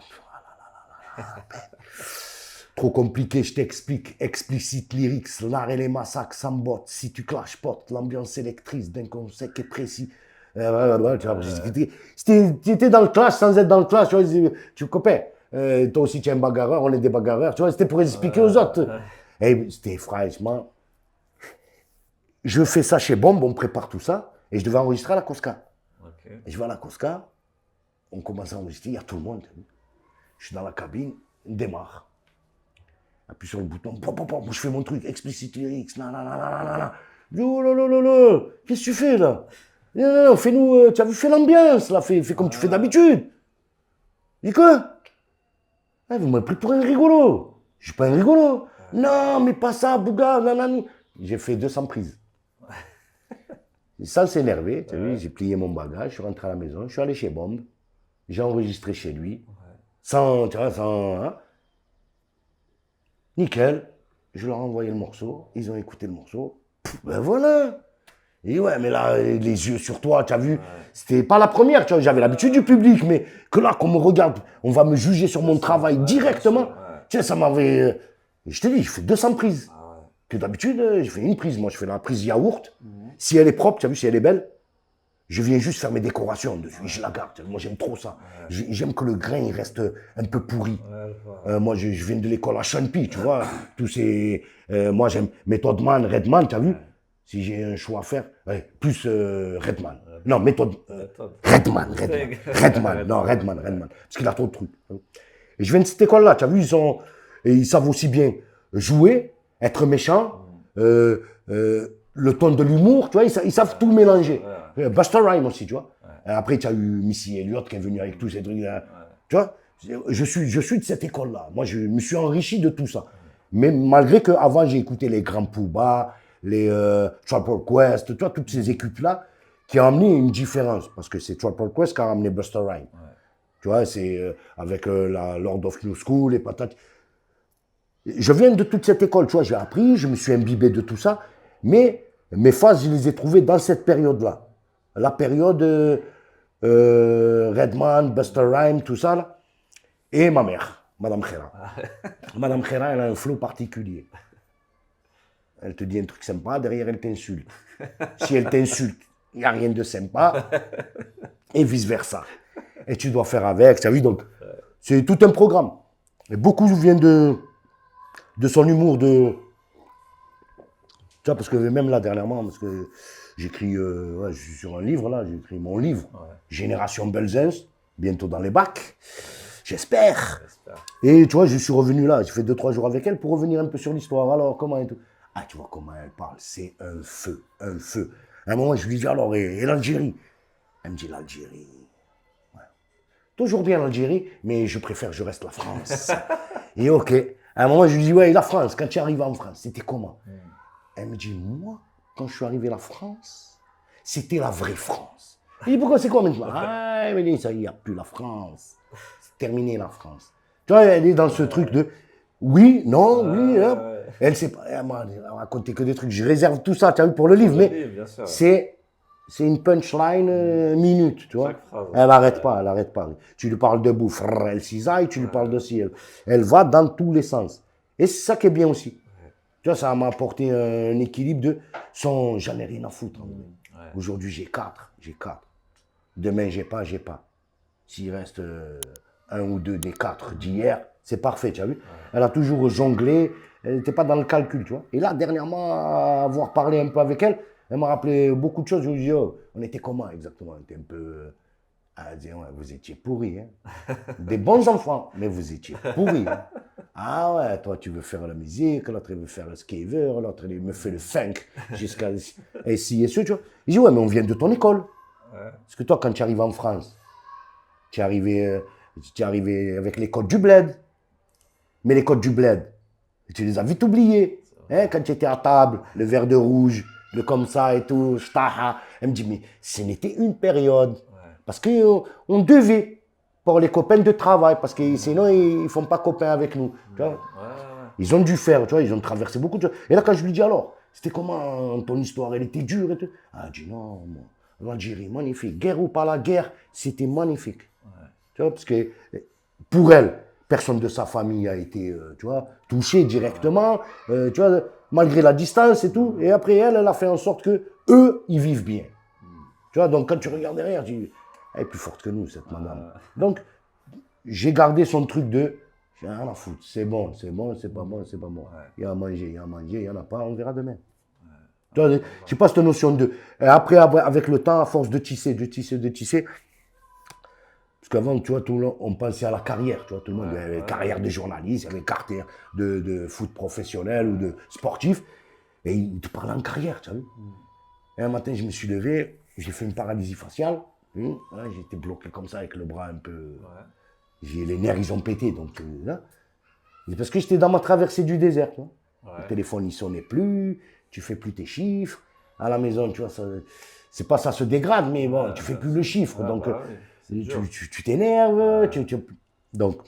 Trop compliqué, je t'explique. Explicite lyrics, l'art et les massacres, ça me botte. Si tu clashes porte, l'ambiance électrice d'un concept est précis. Tu étais dans le clash sans être dans le clash, tu copains. Toi aussi, tu es un bagarreur, on est des bagarreurs. Tu vois, c'était pour expliquer aux autres. Et c'était franchement. Je fais ça chez Bombe, on prépare tout ça, et je devais enregistrer à la Cosca. Okay. Et je vais à la Cosca, on commence à enregistrer, il y a tout le monde. Je suis dans la cabine, on démarre. Appuie sur le bouton, moi je fais mon truc, explicite lyrics, nanana. Oh là là là là, qu'est-ce que tu fais là? Non, fais-nous, tu as vu, fais l'ambiance là, fais comme tu fais d'habitude. Dis quoi? Vous m'avez pris pour un rigolo. Je suis pas un rigolo. Non, mais pas ça, Bouga, nanani. J'ai fait 200 prises. Sans s'énerver, tu as vu, j'ai plié mon bagage, je suis rentré à la maison, je suis allé chez Bombe, j'ai enregistré chez lui, sans, tu vois, sans... Nickel, je leur ai envoyé le morceau, ils ont écouté le morceau, ben voilà. Et ouais, mais là, les yeux sur toi, tu as vu, c'était pas la première, tu vois, j'avais l'habitude du public, mais que là, qu'on me regarde, on va me juger sur mon travail directement. Tu sais, ça m'avait... Je te dis, je fais 200 prises. Que d'habitude, je fais une prise, moi, je fais la prise yaourt. Si elle est propre, tu as vu, si elle est belle, je viens juste faire mes décorations dessus, je la garde. Moi, j'aime trop ça. J'aime que le grain, il reste un peu pourri. Moi, je viens de l'école à Shanpi, tu vois. Tous ces... moi, j'aime Method Man, Redman, tu as vu. Si j'ai un choix à faire, plus Redman. Non, méthode... Redman. Non, Redman. Parce qu'il a trop de trucs. Et je viens de cette école-là, tu as vu, ils savent aussi bien jouer, être méchants, le ton de l'humour, tu vois, ils savent tout mélanger. Busta Rhymes aussi, tu vois. Après, tu as eu Missy Elliott qui est venu avec tous ces trucs-là. Tu vois, je suis de cette école-là. Moi, je me suis enrichi de tout ça. Mais malgré qu'avant, j'ai écouté les Grands Pouba, les Trapper Quest, tu vois, toutes ces équipes-là qui ont amené une différence. Parce que c'est Trapper Quest qui a amené Busta Rhymes. Tu vois, c'est avec la Lord of New School, les patates. Je viens de toute cette école, tu vois, j'ai appris, je me suis imbibé de tout ça, mais mes phases, je les ai trouvées dans cette période-là. La période Redman, Busta Rhymes, tout ça, là. Et ma mère, Madame Khera. Madame Khera, elle a un flow particulier. Elle te dit un truc sympa, derrière elle t'insulte. Si elle t'insulte, il n'y a rien de sympa, et vice-versa. Et tu dois faire avec, tu as vu, donc c'est tout un programme. Et beaucoup viennent de son humour, tu vois, parce que même là, dernièrement, parce que j'écris, je suis sur un livre, là, j'ai écrit mon livre, Génération Belzens, bientôt dans les bacs, j'espère. Et tu vois, je suis revenu là, j'ai fait 2-3 jours avec elle pour revenir un peu sur l'histoire, alors comment et tout. Ah, tu vois comment elle parle, c'est un feu, un feu. À un moment, je lui dis, alors, et l'Algérie? Elle me dit, l'Algérie. Ouais. Toujours bien l'Algérie, mais je préfère, je reste la France. Et ok. À un moment, je lui dis, ouais, et la France, quand tu es arrivé en France, c'était comment? Elle me dit, moi, quand je suis arrivé en France, c'était la vraie France. Je dis, pourquoi c'est quoi maintenant? Ah, elle me dit, ça y est, il n'y a plus la France. C'est terminé la France. Tu vois, elle est dans ce truc de oui, non, oui, hop. Elle sait pas, elle m'a raconté que des trucs. Je réserve tout ça, tu as vu, pour le livre, mais c'est une punchline minute, tu vois. Phrase, elle n'arrête pas, elle n'arrête pas. Tu lui parles de bouffe, elle cisaille, tu lui parles de ci, elle va dans tous les sens. Et c'est ça qui est bien aussi. Tu vois, ça m'a apporté un équilibre de son, j'en ai rien à foutre. Aujourd'hui, j'ai 4. Demain, j'ai pas. S'il reste un ou deux des 4 d'hier, c'est parfait, tu as vu. Elle a toujours jonglé, elle n'était pas dans le calcul, tu vois. Et là, dernièrement, avoir parlé un peu avec elle, elle m'a rappelé beaucoup de choses. Je lui ai dit, oh, on était comment exactement? On était un peu... Elle a dit, ouais, vous étiez pourris, hein. Des bons enfants, mais vous étiez pourris. Hein. Ah ouais, toi, tu veux faire la musique, l'autre, il veut faire le skaver, l'autre, il me fait le funk jusqu'à ici et ce, tu vois. Il dit, ouais, mais on vient de ton école. Parce que toi, quand tu arrives en France, tu es arrivé avec les codes du bled. Mais les codes du bled, tu les as vite oubliés. Hein, quand tu étais à table, le verre de rouge, le comme ça et tout, shtaha. Elle me dit, mais ce n'était une période. Parce qu'on devait, pour les copains de travail, parce que sinon, ils ne font pas copains avec nous. Tu vois. Ils ont dû faire, tu vois, ils ont traversé beaucoup de choses. Et là, quand je lui dis, alors, c'était comment ton histoire? Elle était dure et tout. Elle dit, non, moi, l'Algérie, magnifique. Guerre ou pas la guerre, c'était magnifique. Tu vois, parce que pour elle, personne de sa famille a été, tu vois, touché directement, tu vois, malgré la distance et tout. Et après, elle a fait en sorte que eux, ils vivent bien. Tu vois, donc quand tu regardes derrière, tu dis, elle est plus forte que nous, cette madame. Donc, j'ai gardé son truc de, j'ai rien à foutre, c'est bon, c'est pas bon, c'est pas bon. Il y a à manger, il y en a pas, on verra demain. Tu vois, je sais pas cette notion de... Et après, avec le temps, à force de tisser, parce qu'avant, tu vois, tout le monde, on pensait à la carrière, tu vois, tout le monde, il y avait carrière de journaliste, il y avait carrière de foot professionnel ou de sportif, et il te parlait en carrière, tu vois. Et un matin, je me suis levé, j'ai fait une paralysie faciale, voilà, j'étais bloqué comme ça avec le bras un peu... Les nerfs, ils ont pété, donc... parce que j'étais dans ma traversée du désert, tu vois. Le téléphone, il sonnait plus, tu fais plus tes chiffres, à la maison, tu vois, c'est pas ça se dégrade, mais bon, tu fais plus le chiffre, donc... Tu t'énerves, donc,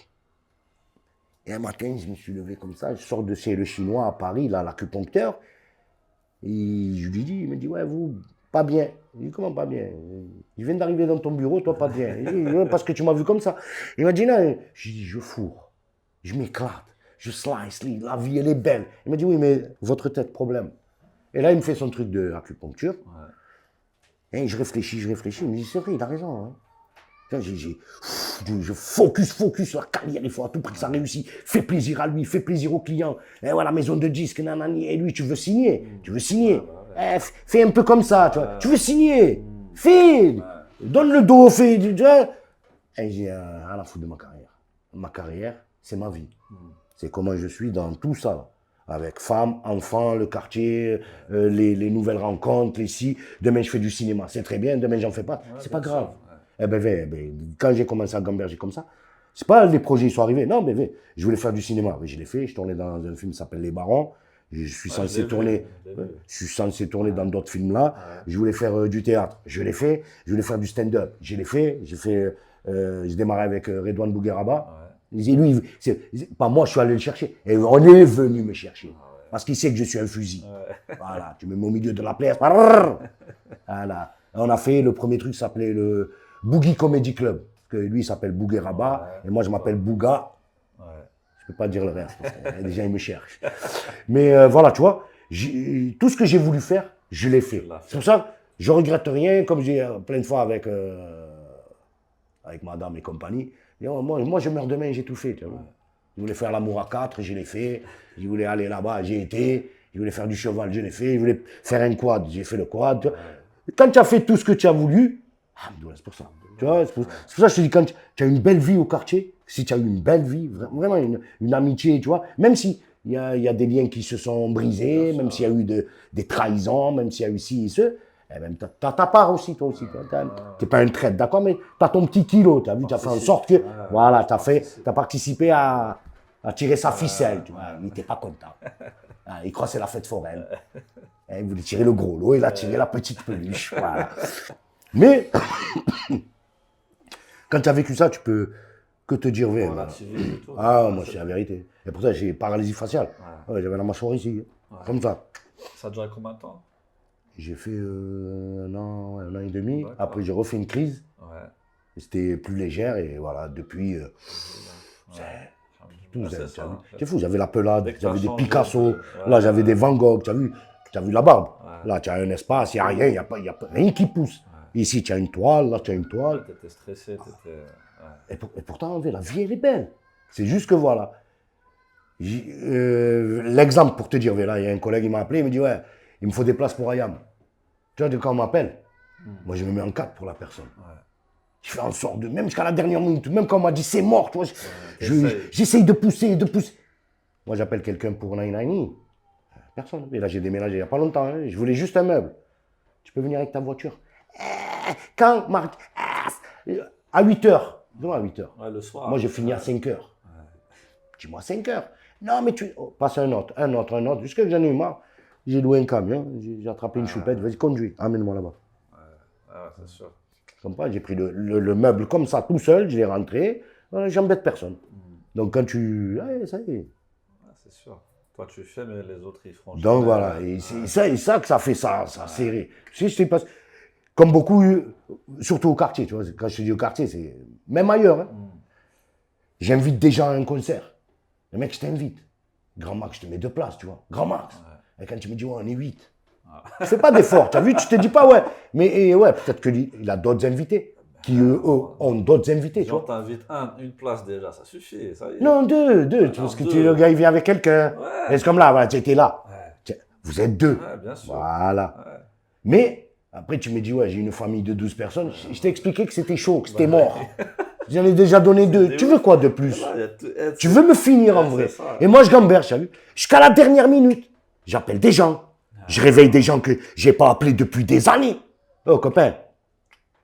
et un matin, je me suis levé comme ça, je sors de chez le Chinois à Paris, là, l'acupuncteur, et je lui dis, il me dit, ouais, vous, pas bien. Je dis, comment pas bien? Je viens d'arriver dans ton bureau, toi, pas bien. Je dis, ouais, parce que tu m'as vu comme ça. Il m'a dit, non, je dis, je fourre, je m'éclate, je slice, la vie, elle est belle. Il m'a dit, oui, mais votre tête, problème. Et là, il me fait son truc d'acupuncture, et je réfléchis, il me dit, c'est vrai, il a raison, hein. Je focus sur la carrière, il faut à tout prix que ça réussisse. Fais plaisir à lui, fais plaisir au client. Et voilà, maison de disques, nanani. Et lui, tu veux signer. Fais un peu comme ça, tu vois. Tu veux signer. Fais. Donne le dos, fais. Tu vois. Et j'ai rien à foutre de ma carrière. Ma carrière, c'est ma vie. C'est comment je suis dans tout ça. Avec femmes, enfants, le quartier, les nouvelles rencontres, les si. Demain, je fais du cinéma. C'est très bien. Demain, j'en fais pas. C'est pas grave. Eh ben, quand j'ai commencé à gamberger comme ça, c'est pas les projets qui sont arrivés. Non, mais je voulais faire du cinéma. Mais je l'ai fait. Je tournais dans un film qui s'appelle Les Barons. Je suis censé tourner dans d'autres films là. Je voulais faire du théâtre. Je l'ai fait. Je voulais faire du stand-up. Je l'ai fait. J'ai démarré avec Redouane Bougueraba. Lui, pas moi, je suis allé le chercher. Et on est venu me chercher. Parce qu'il sait que je suis un fusil. Voilà. Tu me mets au milieu de la place. Voilà. On a fait le premier truc qui s'appelait le Boogie Comedy Club. Parce que lui, il s'appelle Bougueraba. Et moi, je m'appelle Bouga. Je ne peux pas dire le reste. Parce que déjà, il me cherche. Mais voilà, tu vois. Tout ce que j'ai voulu faire, je l'ai fait. C'est pour ça que je ne regrette rien. Comme j'ai plein de fois avec avec madame et compagnie. Et moi, je meurs demain, j'ai tout fait. Tu vois. Je voulais faire l'amour à 4, je l'ai fait. Je voulais aller là-bas, j'ai été. Je voulais faire du cheval, je l'ai fait. Je voulais faire un quad, j'ai fait le quad. Quand tu as fait tout ce que tu as voulu, c'est pour ça. Tu vois, c'est pour ça que je te dis, quand tu as une belle vie au quartier, si tu as eu une belle vie, vraiment une amitié, tu vois, même si il y a des liens qui se sont brisés, même s'il y a eu des trahisons, même s'il y a eu ci et ce, eh ben, tu as ta part aussi, toi aussi. Tu n'es pas un traître, d'accord, mais tu as ton petit kilo, tu as vu, tu as fait en sorte que, voilà, tu as participé à tirer sa ficelle, tu vois. Il n'était pas content. Il croit que c'est la fête foraine. Il voulait tirer le gros lot, il a tiré la petite peluche, voilà. Mais, quand tu as vécu ça, tu peux que te dire, ouais, moi, c'est la vérité. Et pour ça, j'ai paralysie faciale. Ouais, j'avais la mâchoire ici, comme ça. Ça a duré combien de temps? J'ai fait un an et demi. Après, j'ai refait une crise. C'était plus légère et voilà, depuis, c'est fou, j'avais la pelade, j'avais des Picasso, là j'avais des Van Gogh, tu as vu la barbe. Là, tu as un espace, il n'y a rien, il n'y a rien qui pousse. Ici, tu as une toile, là, tu as une toile. Tu étais stressé, Et pourtant, la vie, elle est belle. C'est juste que voilà. L'exemple pour te dire, là, il y a un collègue, il m'a appelé, il me dit, ouais, il me faut des places pour Ayam. Tu vois, quand on m'appelle, moi, je me mets en 4 pour la personne. Je fais en sorte de, même jusqu'à la dernière minute, même quand on m'a dit c'est mort, tu vois, j'essaye de pousser. Moi, j'appelle quelqu'un pour 99. Personne. Et là, j'ai déménagé il n'y a pas longtemps. Hein. Je voulais juste un meuble. Tu peux venir avec ta voiture. Quand, Marc? À 8h. Dis-moi à 8h. Ouais, le soir. Moi, j'ai fini à 5h. Dis-moi 5h. Non, mais tu... Oh, passe un autre. Jusqu'à que j'en ai eu marre. J'ai loué un camion. J'ai attrapé une choupette. Vas-y, conduis. Amène-moi là-bas. C'est sûr. J'ai pris le meuble comme ça, tout seul. Je l'ai rentré. J'embête personne. Donc, quand tu... ça y est. C'est sûr. Toi, tu fais, mais les autres, ils feront. Donc, voilà. Et c'est ça que ça fait ça serré. Tu sais, je t'ai pas... Comme beaucoup, surtout au quartier, tu vois. Quand je te dis au quartier, c'est même ailleurs. Hein. J'invite des gens à un concert. Le mec, je t'invite. Grand Max, je te mets 2 places, tu vois. Grand Max. Et quand tu me dis, ouais, on est 8. Tu fais pas d'effort, tu as vu, tu te dis pas, ouais. Mais ouais, peut-être qu'il a d'autres invités qui, eux, ont d'autres invités, tu vois. T'invites une place déjà, ça suffit, ça y est. Non, 2, parce que le gars, il vient avec quelqu'un. Et c'est comme là, voilà, tu étais là. Vous êtes 2. Ouais, bien sûr. Voilà. Mais... Après, tu me dis, ouais, j'ai une famille de 12 personnes. Je t'ai expliqué que c'était chaud, que c'était mort. J'en ai déjà donné 2. Tu veux quoi de plus? Tu veux me finir en vrai? Et moi, je gamberge, tu as vu? Jusqu'à la dernière minute. J'appelle des gens. Je réveille des gens que j'ai pas appelés depuis des années. Oh, copain,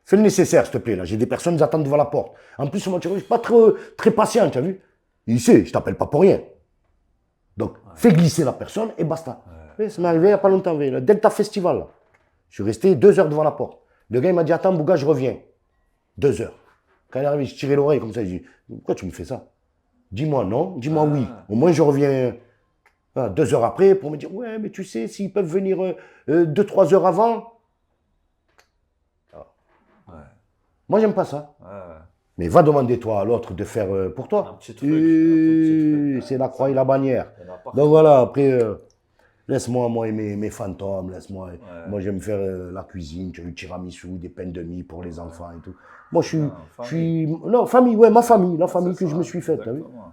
fais le nécessaire, s'il te plaît. Là, j'ai des personnes qui attendent devant la porte. En plus, moi, tu vois, je suis pas très patient, tu as vu? Il sait, je t'appelle pas pour rien. Donc, fais glisser la personne et basta. Ça m'est arrivé il n'y a pas longtemps, le Delta Festival, là. Je suis resté 2 heures devant la porte. Le gars, il m'a dit, attends, Bouga, je reviens. 2 heures. Quand il est arrivé, je tirais l'oreille comme ça. Je dis, pourquoi tu me fais ça? Dis-moi non, dis-moi oui. Au moins, je reviens 2 heures après pour me dire, ouais, mais tu sais, s'ils peuvent venir 2-3 heures avant. Moi, j'aime pas ça. Mais va demander toi à l'autre de faire pour toi. Un petit truc. C'est la croix et la bannière. Donc voilà, après... Laisse-moi, moi, aimer mes fantômes, laisse-moi. Moi, j'aime faire la cuisine, tu as eu tiramisu, des pains de mie pour les enfants et tout. Moi, je suis. Non, famille, ouais, ma famille, la famille que je me suis faite.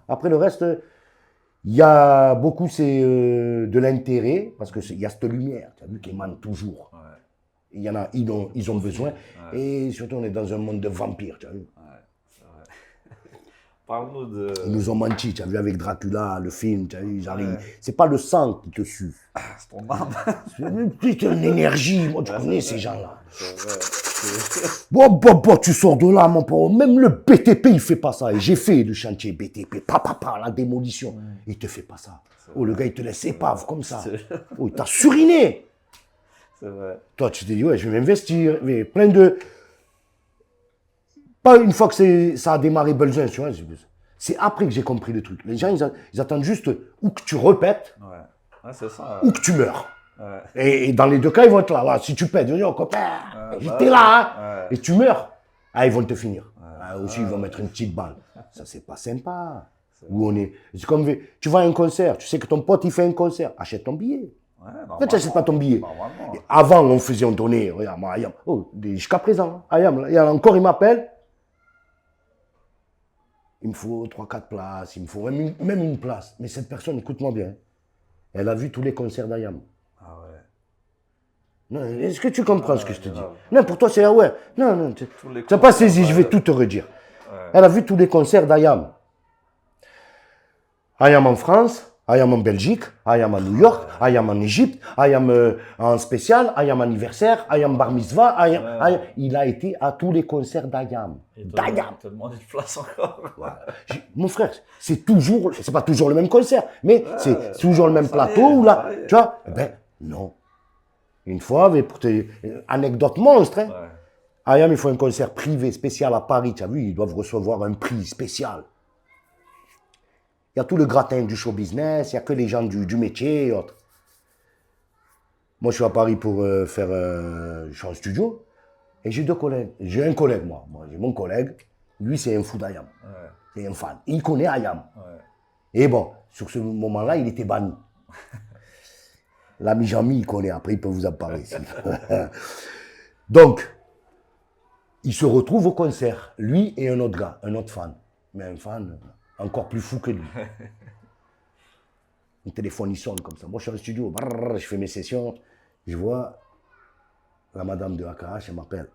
Après, le reste, il y a beaucoup, c'est de l'intérêt, parce qu'il y a cette lumière, tu as vu, qui émane toujours. Il y en a, ils ont besoin. Et surtout, on est dans un monde de vampires, tu as vu. Parle-nous de... Ils nous ont menti, tu as vu, avec Dracula, le film, tu as vu, c'est pas le sang qui te suit. C'est ton âme. C'est une énergie, moi, tu connais ces gens-là. Bon, tu sors de là, mon pauvre. Même le BTP, il fait pas ça. Et j'ai fait le chantier BTP, la démolition. Il te fait pas ça. Oh, le gars, il te laisse épave comme ça. Oh, il t'a suriné. C'est vrai. Toi, tu te dis, ouais, je vais m'investir. Mais plein de... Pas une fois que ça a démarré besoin, tu vois. C'est après que j'ai compris le truc. Les gens, ils attendent juste ou que tu répètes, c'est ça, ou que tu meurs. Et dans les 2 cas, ils vont être là. Si tu pètes, ils vont dire, oh, copain, j'étais là, hein. Et tu meurs. Ils vont te finir. Aussi, ils vont mettre une petite balle. Ça, c'est pas sympa. Où on est. C'est comme, tu vas à un concert, tu sais que ton pote, il fait un concert. Achète ton billet. Pourquoi tu n'achètes pas ton billet? Avant, on donnait, regarde, moi, Ayam. Oh, jusqu'à présent, Ayam, encore, il m'appelle. il me faut 3-4 places, il me faut même une place. Mais cette personne, écoute-moi bien, elle a vu tous les concerts d'Ayam. Ah ouais. Non, est-ce que tu comprends ce que je te dis? Grave. Non, pour toi, c'est ah ouais. Non, non, tu Tous les n'as pas concerts saisi, je vais d'Ayam. tout te redire. Ouais. Elle a vu tous les concerts d'Ayam. Ayam en France, Ayam en Belgique, Ayam à New York, Ayam en Égypte, Ayam en spécial, Ayam anniversaire, Ayam bar mitzvah, Ayam. Il a été à tous les concerts d'Ayam. D'Ayam. Te demande une place encore. Voilà. Mon frère, c'est pas toujours le même concert, mais c'est toujours le même ça y est, plateau ou là, ça y est. tu vois? Eh ben, non. Une fois, mais pour anecdote monstre, hein. Ouais. Ayam, il faut un concert privé spécial à Paris, tu as vu, ils doivent recevoir un prix spécial. Il y a tout le gratin du show business, il n'y a que les gens du métier et autres. Moi, je suis à Paris pour faire. Je suis en studio et j'ai 2 collègues. J'ai un collègue, moi j'ai mon collègue, lui, c'est un fou d'Ayam. Ouais. C'est un fan. Il connaît Ayam. Ouais. Et bon, sur ce moment-là, il était banni. L'ami Jean-Mi, il connaît, après, il peut vous en parler. Donc, il se retrouve au concert, lui et un autre gars, un autre fan. Mais un fan encore plus fou que lui. Mon téléphone, il sonne comme ça. Moi, je suis au studio, brrr, je fais mes sessions. Je vois la madame de AKH, elle m'appelle.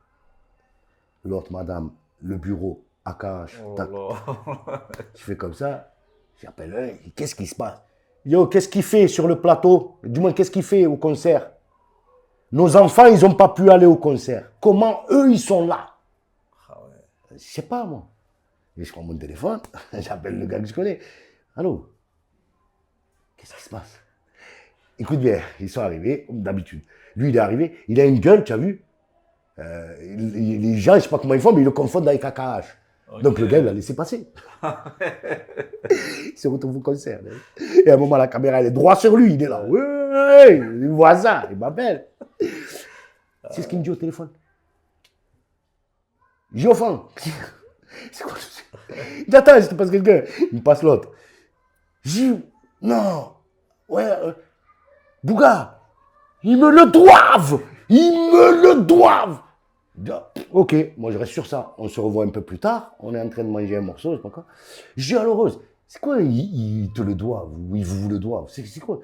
L'autre madame, le bureau, AKH. Oh Tac. là. Je fais comme ça. J'appelle, qu'est-ce qui se passe? Yo, qu'est-ce qu'il fait sur le plateau? Du moins, qu'est-ce qu'il fait au concert? Nos enfants, ils n'ont pas pu aller au concert. Comment eux, ils sont là? Ah ouais. Je sais pas, moi. Et je prends mon téléphone, j'appelle le gars que je connais. Allô? Qu'est-ce qui se passe? Écoute bien, ils sont arrivés, comme d'habitude. Lui, il est arrivé, il a une gueule, tu as vu? Les gens, je ne sais pas comment ils font, mais ils le confondent avec AKH. Ok. Donc le gars, il l'a laissé passer. Il se retrouve au concert. Et à un moment, la caméra, elle est droit sur lui. Il est là. Ouais, il voit ça. Il m'appelle. C'est ce qu'il me dit au téléphone. J'ai au fond. C'est quoi? Il dit, attends, je te passe quelqu'un. Il me passe l'autre. J'ai dit, non. Ouais, Bouga, ils me le doivent. Ils me le doivent. Ok, moi je reste sur ça. On se revoit un peu plus tard. On est en train de manger un morceau, je sais pas quoi. Je dis à l'heureuse, c'est quoi, ils te le doivent, ou ils vous le doivent? C'est quoi?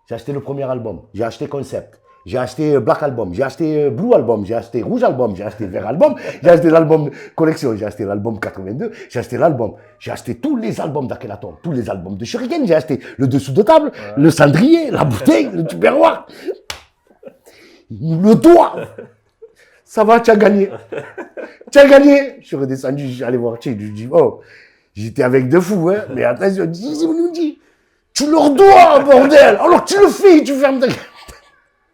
J'ai acheté le premier album, j'ai acheté Concept, j'ai acheté Black Album, j'ai acheté Blue Album, j'ai acheté Rouge Album, j'ai acheté Vert Album, j'ai acheté l'album Collection, j'ai acheté l'album 82, j'ai acheté l'album, j'ai acheté tous les albums d'Akhenaton, tous les albums de Shuriken, j'ai acheté le dessous de table, le cendrier, la bouteille, le tupperware. Ils me le doivent. Ça va, tu as gagné. Tu as gagné. Je suis redescendu, je suis allé voir Tché, je lui dis, oh, j'étais avec deux fous, hein, mais attention, il nous dit, tu leur dois, bordel. Alors tu le fais, tu fermes ta gueule.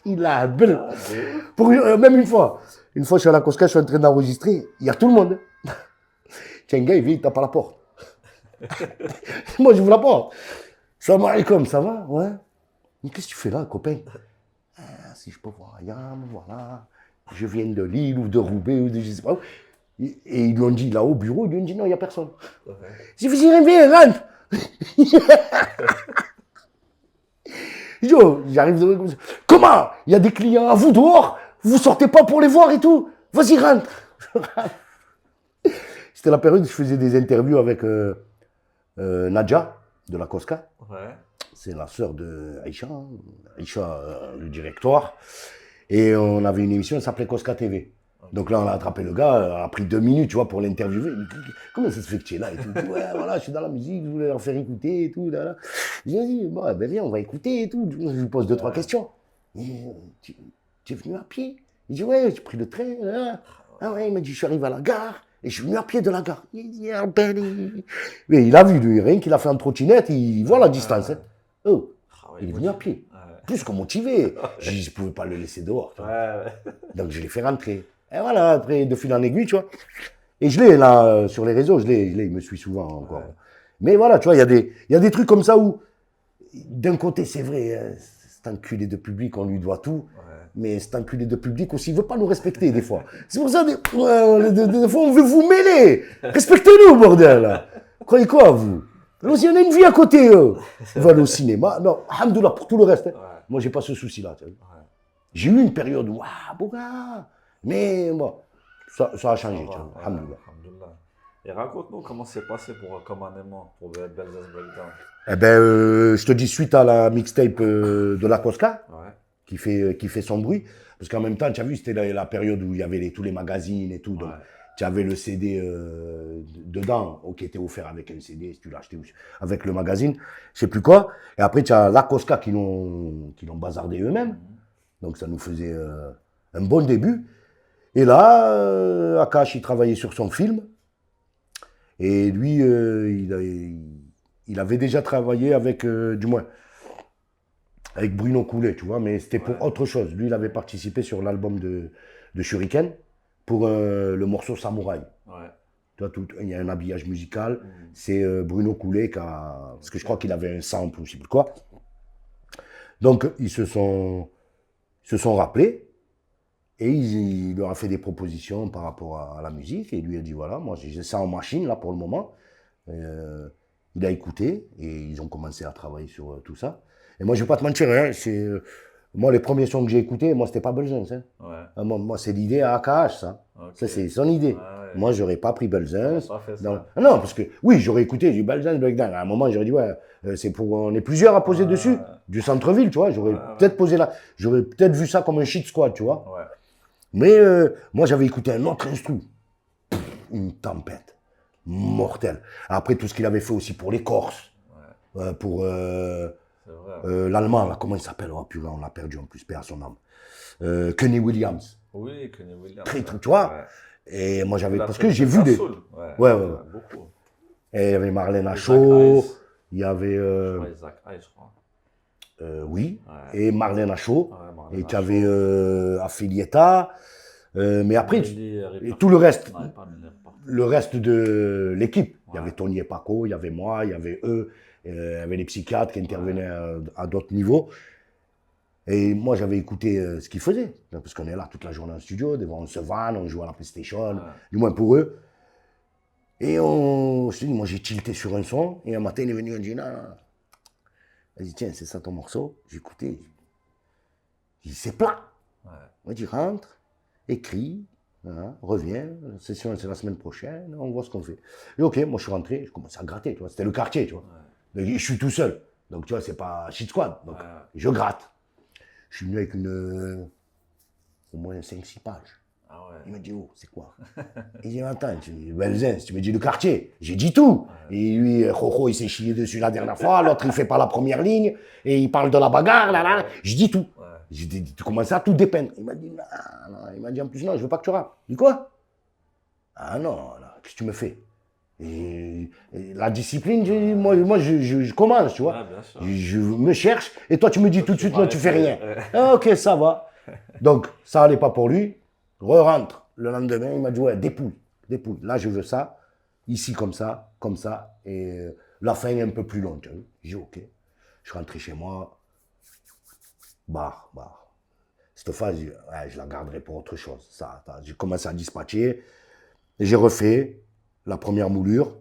Il a belle. Même une fois, je suis à la Cosca, je suis en train d'enregistrer, il y a tout le monde. Tiens, un gars, il vient, il tape à la porte. Moi, j'ouvre la porte. Salam alaikum, ça va? Ouais. Mais qu'est-ce que tu fais là, copain? Ah, si je peux voir Ayam, voilà. Je viens de Lille ou de Roubaix ou de je sais pas où. Et ils lui ont dit là au bureau, ils lui ont dit non, il n'y a personne. J'ai dit, viens, rentre. J'arrive, comment? Il y a des clients à vous dehors, vous sortez pas pour les voir et tout. Vas-y, rentre. C'était la période où je faisais des interviews avec Nadja de la Cosca. Ouais. C'est la sœur de Aïcha, le directoire. Et on avait une émission, elle s'appelait Cosca TV. Donc là, on a attrapé le gars, a pris 2 minutes, tu vois, pour l'interviewer. Comment ça se fait que tu es là et tout? Il dit, ouais, voilà, je suis dans la musique, je voulais leur faire écouter et tout. Là, là. J'ai dit, bon, ben viens, on va écouter et tout. Je lui pose 2-3 questions. Tu es venu à pied? Il dit, ouais, j'ai pris le train. Là. Ah ouais, il m'a dit, je suis arrivé à la gare et je suis venu à pied de la gare. Il dit, ah, ben, mais il a vu, lui, rien qu'il a fait en trottinette, il voit la distance. Hein. Oh, il est venu à pied. Plus que motivé. Je ne pouvais pas le laisser dehors. Donc je l'ai fait rentrer. Et voilà, après, de fil en aiguille, tu vois. Et je l'ai là, sur les réseaux, je l'ai, il me suit souvent encore. Ouais. Mais voilà, tu vois, il y a des trucs comme ça où, d'un côté, c'est vrai, cet enculé de public, on lui doit tout. Ouais. Mais cet enculé de public aussi, il ne veut pas nous respecter des fois. C'est pour ça, des fois, on veut vous mêler. Respectez-nous, bordel. Croyez quoi, vous? Alors, si on a une vie à côté, on va aller au cinéma. Non, alhamdoulilah, pour tout le reste. Hein. Ouais. Moi, j'ai pas ce souci-là. Ouais. J'ai eu une période où, ah, Bouga. Mais bon, ça a changé, alhamdoulilah. Et raconte-nous comment c'est passé pour Comme un aimant, pour Belzaz Breakdown. Eh ben, je te dis, suite à la mixtape de la Cosca, Ouais, qui fait son bruit, parce qu'en même temps, tu as vu, c'était la période où il y avait tous les magazines et tout, donc ouais, tu avais le CD dedans, qui était offert avec un CD, si tu l'as acheté avec le magazine, je sais plus quoi. Et après, tu as la Cosca qui l'ont bazardé eux-mêmes, donc ça nous faisait un bon début. Et là, Akash, il travaillait sur son film, et lui, il avait déjà travaillé avec, du moins, avec Bruno Coulet, tu vois, mais c'était pour ouais, autre chose. Lui, il avait participé sur l'album de Shuriken pour le morceau Samouraï. ouais. Tu vois, il y a un habillage musical. Mhm. C'est Bruno Coulet qui a. Parce que je Ok. crois qu'il avait un sample ou je sais plus quoi. Donc, ils se sont rappelés et il leur a fait des propositions par rapport à la musique. Et il lui a dit voilà, moi j'ai ça en machine là pour le moment. Il a écouté et ils ont commencé à travailler sur tout ça. Et moi, je ne vais pas te mentir, hein, moi, les premiers sons que j'ai écoutés, moi, c'était pas Belzins. Hein. Ouais, Moi, c'est l'idée à AKH, ça. ok. Ça, c'est son idée. Ouais, ouais. Moi, j'aurais pas pris Belzins. T'aurais pas fait Non, ça. ah non, parce que, oui, j'aurais écouté du Belzins, Breakdown. À un moment, j'aurais dit, ouais, c'est pour, on est plusieurs à poser dessus, Ouais, du centre-ville, tu vois. ouais, J'aurais ouais. peut-être posé là, j'aurais peut-être vu ça comme un shit squad, tu vois. Ouais, Mais moi, j'avais écouté un autre instru, une tempête mortelle. Après, tout ce qu'il avait fait aussi pour les Corses, pour c'est vrai. l'Allemand, là, comment il s'appelle? Oh purée, on l'a perdu en plus, paix à son âme. Kenny Williams. Oui, Kenny Williams. Très, Ouais. très, tu vois? Ouais. Et moi, j'avais. Il a Parce fait que du j'ai vu des. soul. Ouais, Ouais, ouais, ouais, ouais. beaucoup. Et il y avait Marlène Isaac Achaud, Hayes. il y avait. Je crois Isaac Hayes, je crois. Oui, Ouais, et Marlène Achaud. ouais, Et Marlène tu avais Achaud. Affilieta. Mais après, Nelly et Ripper. tout le reste. Non, pas Nelly Ripper. Le reste de l'équipe. Il y Ouais, avait Tony et Paco, il y avait moi, il y avait eux, il y avait les psychiatres qui ouais, intervenaient à d'autres niveaux. Et moi, j'avais écouté ce qu'ils faisaient. Parce qu'on est là toute la journée en studio, devant on se vanne, on joue à la PlayStation, ouais. du moins pour eux. Et je te dis, moi, j'ai tilté sur un son. Et un matin, il est venu, il dit, non, non, vas-y, tiens, c'est ça ton morceau. J'ai écouté. J'ai dit, c'est plat. Ouais. Il m'a dit, rentre, écris, voilà, reviens, la session, c'est la semaine prochaine, on voit ce qu'on fait. Et ok, moi, je suis rentré, je commençais à gratter, tu vois. C'était le quartier, tu vois. Donc, je suis tout seul. Donc, tu vois, c'est pas shit squad. Donc, Ouais. je gratte. Je suis venu avec au moins 5-6 pages. Ah ouais. Il m'a dit, oh, c'est quoi? Il dit, attends, Belzins, tu me dis le quartier. J'ai dit tout. Et lui, Jojo, il s'est chié dessus la dernière fois, l'autre, il fait pas la première ligne, et il parle de la bagarre, là, là. Je dis tout. Ouais. J'ai dit, tu commences à tout dépeindre. Il m'a dit, non, non. Il m'a dit, en plus, non, je veux pas que tu rappes. Je dis, quoi? Ah non, non, qu'est-ce que tu me fais? Et la discipline, moi je commence, tu vois. Ouais, bien sûr. Je me cherche, et toi, tu me dis tout de suite, non, tu fais rien. Ouais. Ah, ok, ça va. Donc, ça allait pas pour lui. Re-rentre. Le lendemain, il m'a dit, ouais, dépouille, dépouille. Là, je veux ça. Ici, comme ça, comme ça. Et la fin est un peu plus longue, tu vois. J'ai dit, ok. Je suis rentré chez moi. Bah. Cette phase, ouais, je la garderai pour autre chose. Ça, j'ai commencé à dispatcher. Et j'ai refait la première moulure.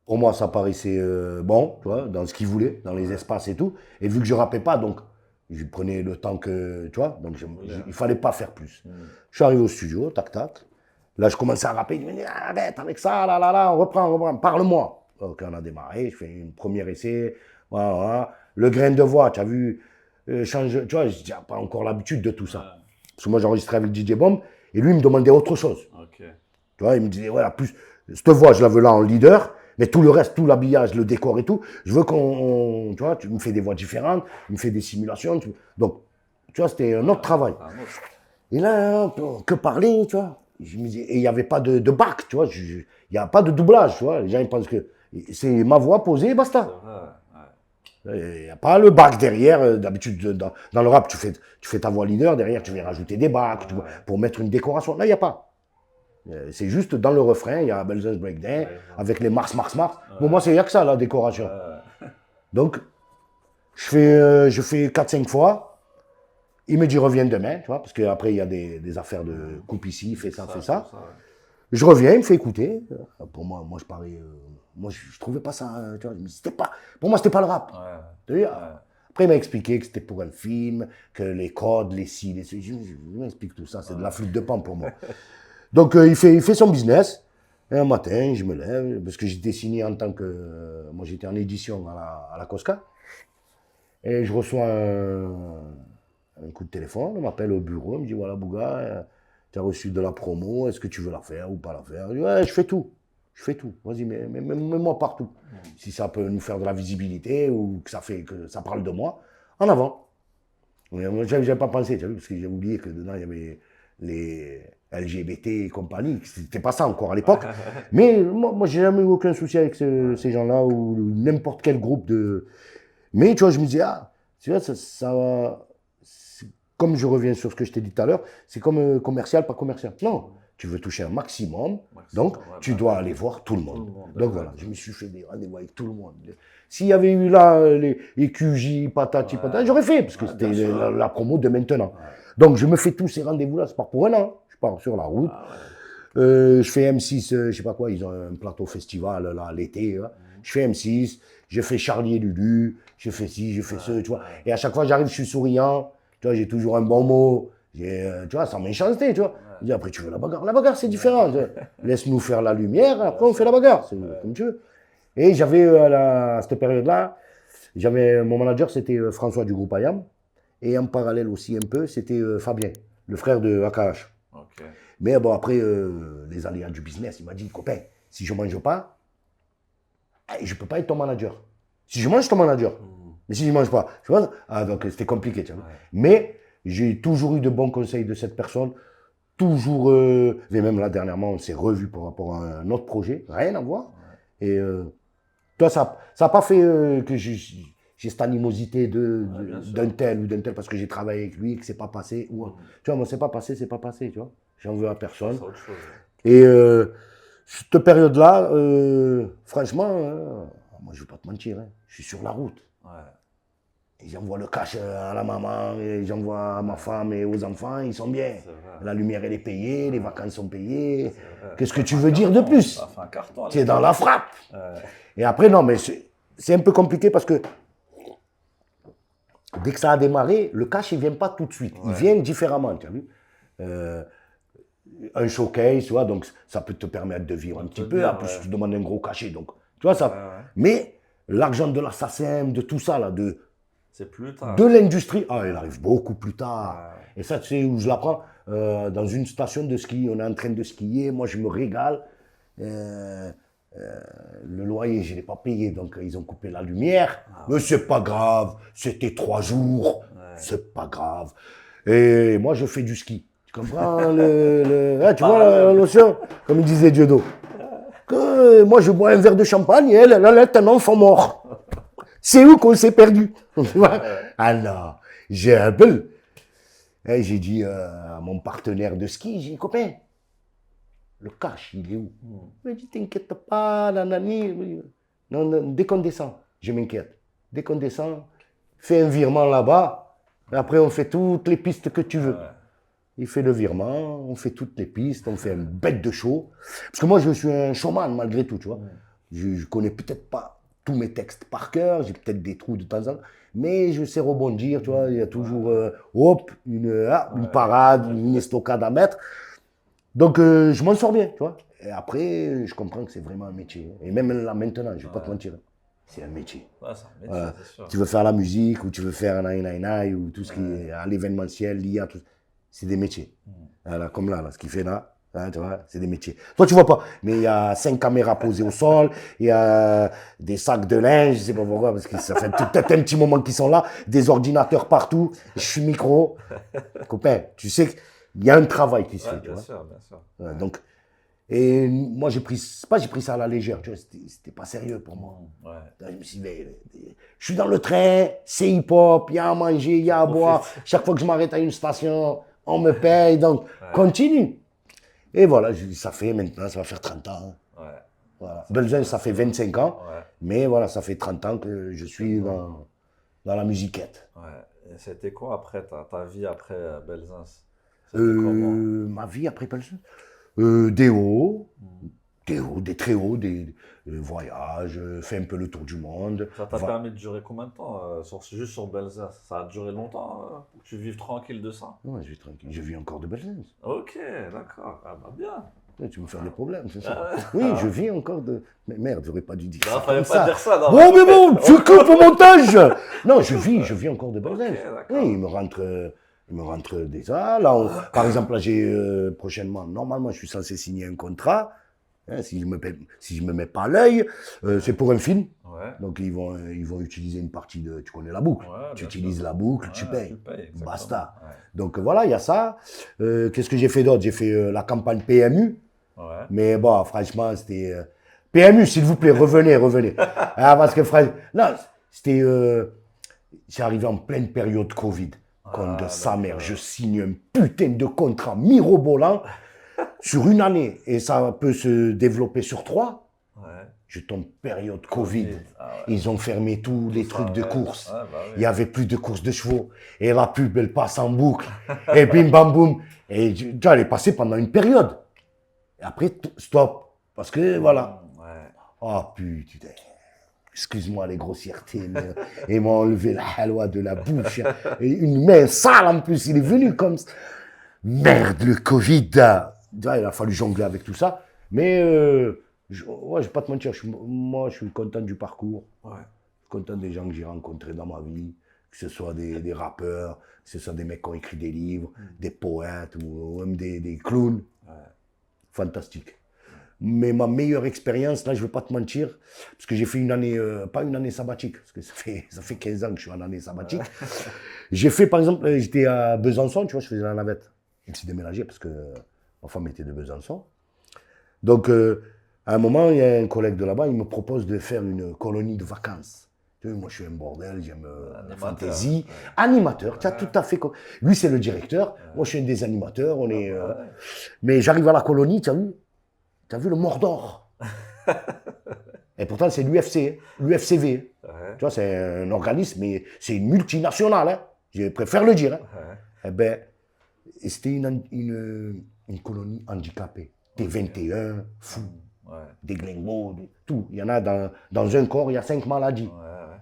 Pour moi, ça paraissait bon, tu vois, dans ce qu'il voulait, dans les espaces et tout. Et vu que je rappais pas, donc je prenais le temps que, tu vois, donc il fallait pas faire plus. Je suis arrivé au studio, tac, tac. Là, je commençais à rapper. Il me dit, arrête avec ça, là, on reprend, parle-moi. Donc, on a démarré, je fais une première essai. Voilà. Le grain de voix, tu as vu, change, tu vois, je n'ai pas encore l'habitude de tout ça. Parce que moi, j'enregistrais avec DJ Bomb, et lui, il me demandait autre chose. Ok. Tu vois, il me disait, voilà, plus, cette voix, je la veux là en leader, mais tout le reste, tout l'habillage, le décor et tout, je veux tu vois, tu me fais des voix différentes, tu me fais des simulations. Donc, tu vois, c'était un autre travail. Et là, que parler, tu vois. Je me dis, et il n'y avait pas de bac, tu vois. Il n'y a pas de doublage, tu vois. Les gens, ils pensent que c'est ma voix posée, C'est basta. vrai, Il n'y a pas le bac derrière. D'habitude, dans le rap, tu fais ta voix leader, derrière, tu viens rajouter des bacs tu vois, pour mettre une décoration. Là, il n'y a pas. C'est juste dans le refrain, il y a Belzun's Breakdown, avec les Mars. Pour moi, il n'y a que ça, la décoration. Donc, je fais 4-5 fois. Il me dit reviens demain, tu vois, parce qu'après il y a des affaires de coupe ici, fais ça. Je reviens, il me fait écouter. Pour moi je parais. Moi je trouvais pas ça, tu vois, pour moi c'était pas le rap. Après il m'a expliqué que c'était pour un film, que les codes, les ci, les ci. Je m'explique tout ça, c'est de la flûte de pan pour moi. Donc, il fait son business. Et un matin, je me lève, parce que j'étais signé en tant que... moi, j'étais en édition à la Cosca. Et je reçois un coup de téléphone, on m'appelle au bureau, on me dit, voilà, Bouga, tu as reçu de la promo, est-ce que tu veux la faire ou pas la faire? Je dis, ouais, je fais tout. Je fais tout. Vas-y, mets-moi partout. Si ça peut nous faire de la visibilité ou que ça parle de moi, en avant. Mais moi, je n'avais pas pensé, tu as vu, parce que j'ai oublié que dedans, il y avait les LGBT et compagnie. C'était pas ça encore à l'époque. Mais moi j'ai jamais eu aucun souci avec ces gens-là ou n'importe quel groupe de. Mais tu vois, je me dis, ah, tu vois, comme je reviens sur ce que je t'ai dit tout à l'heure, c'est comme commercial, pas commercial. Non, tu veux toucher un maximum, donc ouais, tu bah, dois aller voir tout le monde. tout le monde, Donc voilà, exactement. je me suis fait des rendez-vous avec tout le monde. S'il y avait eu là les QJ, patati, patata, j'aurais fait, parce que Ouais, c'était bien sûr. la promo de maintenant. Ouais. Donc je me fais tous ces rendez-vous-là, c'est pas pour un an. Je pars sur la route. Ah ouais. Je fais M6, je sais pas quoi, ils ont un plateau festival là l'été. Hein. Je fais M6, je fais Charlie et Lulu, je fais ci, je fais ce, tu vois. Et à chaque fois j'arrive, je suis souriant, tu vois, j'ai toujours un bon mot, tu vois, sans méchanceté, tu vois. Je dis, après tu veux la bagarre. La bagarre c'est différent. Laisse-nous faire la lumière, après on fait la bagarre, c'est comme tu veux. Et j'avais à cette période-là, mon manager c'était François du groupe IAM, et en parallèle aussi un peu, c'était Fabien, le frère de AKH. Ok. Mais bon, après, les aléas du business, il m'a dit, copain, si je ne mange pas, je ne peux pas être ton manager. Si je mange, ton manager. Mais si je ne mange pas, je mange. Ah, donc c'était compliqué, tu vois. Ouais. Mais j'ai toujours eu de bons conseils de cette personne. Toujours, et même là, dernièrement, on s'est revu par rapport à un autre projet, rien à voir. Et toi, ça n'a pas fait que j'ai cette animosité d'un tel ou d'un tel parce que j'ai travaillé avec lui, que c'est pas passé. Ou, tu vois, moi, c'est pas passé, c'est pas passé, tu vois. J'en veux à personne. C'est autre chose. Et cette période-là, franchement, moi, je ne vais pas te mentir, hein, je suis sur la route. Ouais. Et j'envoie le cash à la maman, et j'envoie à ma femme et aux enfants, ils sont bien. La lumière, elle est payée, les vacances sont payées. Qu'est-ce que tu veux dire de plus? Ça fait un carton. Tu es dans la frappe. Ouais. Et après, non, mais c'est un peu compliqué parce que dès que ça a démarré, le cash, il ne vient pas tout de suite. Il vient différemment, tu as vu. Un showcase, tu vois, donc ça peut te permettre de vivre un petit peu. En plus, tu demandes un gros cachet, donc, tu vois ça. Mais l'argent de l'assassin, de tout ça, là, c'est plus tard. De l'industrie, il arrive beaucoup plus tard. Et ça, tu sais où je l'apprends? Dans une station de ski, on est en train de skier, moi je me régale. Le loyer, je ne l'ai pas payé, donc ils ont coupé la lumière. Mais c'est pas grave, c'était 3 jours, c'est pas grave. Et moi, je fais du ski. Tu comprends tu vois la notion? Comme il disait Dieudo. Que moi, je bois un verre de champagne et elle est un enfant mort. C'est où qu'on s'est perdu. Alors, j'ai un peu. Et j'ai dit à mon partenaire de ski, j'ai dit, copain, le cash, il est où? Il m'a dit, t'inquiète pas, nanani. Non, dès qu'on descend, je m'inquiète. Dès qu'on descend, fais un virement là-bas. Et après, on fait toutes les pistes que tu veux. Il fait le virement, on fait toutes les pistes, on fait une bête de show. Parce que moi, je suis un showman malgré tout, tu vois. Je connais peut-être pas tous mes textes par cœur, j'ai peut-être des trous de temps en temps, mais je sais rebondir, tu vois, il y a toujours une parade, une estocade à mettre. Donc je m'en sors bien, tu vois. Et après, je comprends que c'est vraiment un métier. Et même là maintenant, je ne vais pas te mentir, c'est un métier. C'est un métier, c'est sûr. Tu veux faire la musique, ou tu veux faire un 999, ou tout ce qui est à l'événementiel, l'IA, tout ça. C'est des métiers. Voilà, comme là, ce qu'il fait là. Hein, tu vois, c'est des métiers. Toi, tu vois pas, mais il y a 5 caméras posées au sol, il y a des sacs de linge, je sais pas pourquoi, parce que ça fait peut-être un petit moment qu'ils sont là, des ordinateurs partout, je suis micro. Copain, tu sais qu'il y a un travail qui se fait, tu vois. Bien sûr, bien sûr. Donc, et moi, j'ai pris ça à la légère, tu vois, c'était pas sérieux pour moi. Je me suis dit, je suis dans le train, c'est hip-hop, il y a à manger, il y a à boire. Chaque fois que je m'arrête à une station, on me paye, donc continue. Et voilà, ça fait maintenant, ça va faire 30 ans. Voilà. Belzun, ça fait 25 ans, mais voilà, ça fait 30 ans que je suis dans la musiquette. Et c'était quoi après, ta vie après Belzun? Ma vie après Belzun, des hauts, Des très hauts, des voyages, fait un peu le tour du monde. Ça t'a permis de durer combien de temps juste sur Belzère? Ça a duré longtemps pour que tu vives tranquille de ça? Ouais, je vis tranquille. Je vis encore de belles choses. Ok, d'accord. Ah bah bien. Ouais, tu me fais des problèmes, c'est ça? Ah ouais. Oui, je vis encore de... Mais merde, j'aurais pas dû dire Non, ça fallait comme pas ça. dire ça. Non, Bon, mais bon, tu coupes au montage. Non, je vis encore de belles Ok, choses. d'accord. Oui, il me rentre des... Ah, là, par exemple, là, j'ai prochainement, normalement, je suis censé signer un contrat. Hein, si je me mets pas à l'œil, c'est pour un film. Ouais. Donc, ils vont utiliser une partie de... Tu connais la boucle. Ouais, Tu bien utilises sûr. la boucle, tu Ouais, tu payes. payes, exactement. Basta. Ouais. Donc, voilà, il y a ça. Qu'est-ce que j'ai fait d'autre? J'ai fait la campagne PMU. Ouais. Mais bon, franchement, c'était... PMU, s'il vous plaît, revenez, revenez. Ah, parce que, non, c'était... c'est arrivé en pleine période Covid. Comme de Ah, sa mère, d'accord. je signe un putain de contrat mirobolant sur une année. Et ça peut se développer sur 3. Ouais. Je tombe période Covid. Ah ouais. Ils ont fermé tous les Tout trucs de s'arrête. course. Ouais, bah Il oui. n'y avait plus de course de chevaux. Et la pub, elle passe en boucle. Et bim, bam, boum. Et tu vois, elle est passée pendant une période. Et après, stop. Parce que, voilà. Ouais. Oh putain, excuse-moi les grossièretés, mais ils m'ont enlevé la halwa de la bouche. Et une main sale en plus, il est venu comme ça. Merde, le Covid. Il a fallu jongler avec tout ça. Mais ouais, je vais pas te mentir, moi je suis content du parcours. Ouais. Je suis content des gens que j'ai rencontrés dans ma vie. Que ce soit des rappeurs, que ce soit des mecs qui ont écrit des livres, des poètes ou même des clowns. Ouais. Fantastique. Mais ma meilleure expérience, là, je ne vais pas te mentir, parce que j'ai fait une année, pas une année sabbatique, parce que ça fait 15 ans que je suis en année sabbatique. J'ai fait, par exemple, j'étais à Besançon, tu vois, je faisais la navette. Je me suis déménagé parce que ma femme était de Besançon. Donc, à un moment, il y a un collègue de là-bas, il me propose de faire une colonie de vacances. Tu vois, moi, je suis un bordel, j'aime la fantaisie. Ouais. Animateur, tu as tout à fait... Lui, c'est le directeur, moi, je suis un des animateurs, on est... Bah ouais. Mais j'arrive à la colonie, tu as vu? Tu as vu le Mordor? Et pourtant, c'est l'UFC, l'UFCV. Ouais. Tu vois, c'est un organisme, mais c'est une multinationale. Hein. Je préfère le dire. Hein. Ouais. Eh bien, c'était une colonie handicapée. Des 21, fous, Ouais. des glingos, tout. Il y en a dans un corps, il y a 5 maladies. Ouais.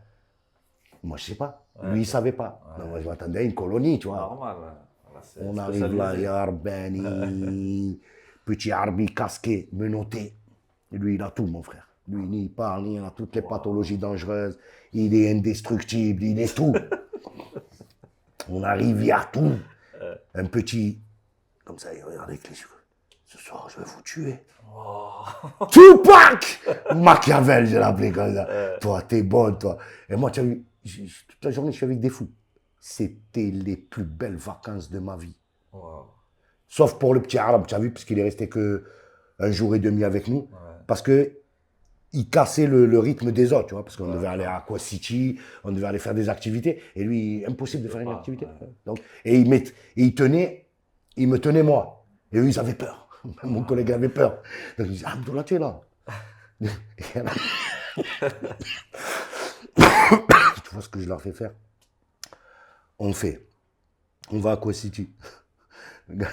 Moi, je ne sais pas. Ouais. Lui, il ne savait pas. Ouais. Moi, je m'attendais à une colonie, tu vois. Normal. Ouais. Voilà, c'est On arrive là, spécialisé. Yarbani, petit arbi casqué, menotté. Et lui, il a tout, mon frère. Lui, il parle, il a toutes les pathologies dangereuses. Il est indestructible, il est tout. On arrive, il y a tout. Un petit, comme ça, il regarde avec les yeux. Ce soir, je vais vous tuer. Oh. Tupac Machiavel, je l'appelais comme ça. Toi, t'es bon, toi. Et moi, tu as vu, toute la journée, je suis avec des fous. C'était les plus belles vacances de ma vie. Wow. Sauf pour le petit arabe, tu as vu, parce qu'il est resté que un jour et demi avec nous. Ouais. Parce que il cassait le rythme des autres, tu vois, parce qu'on Ouais, devait aller à Aqua City, on devait aller faire des activités, et lui, impossible de faire une pas, activité. ouais. Donc, et il me tenait moi. Et eux, ils avaient peur. Mon collègue avait peur. Donc il disait, ah, Abdullah, tu es là. Tu vois ce que je leur fais faire? On va à Aqua City. Le gars,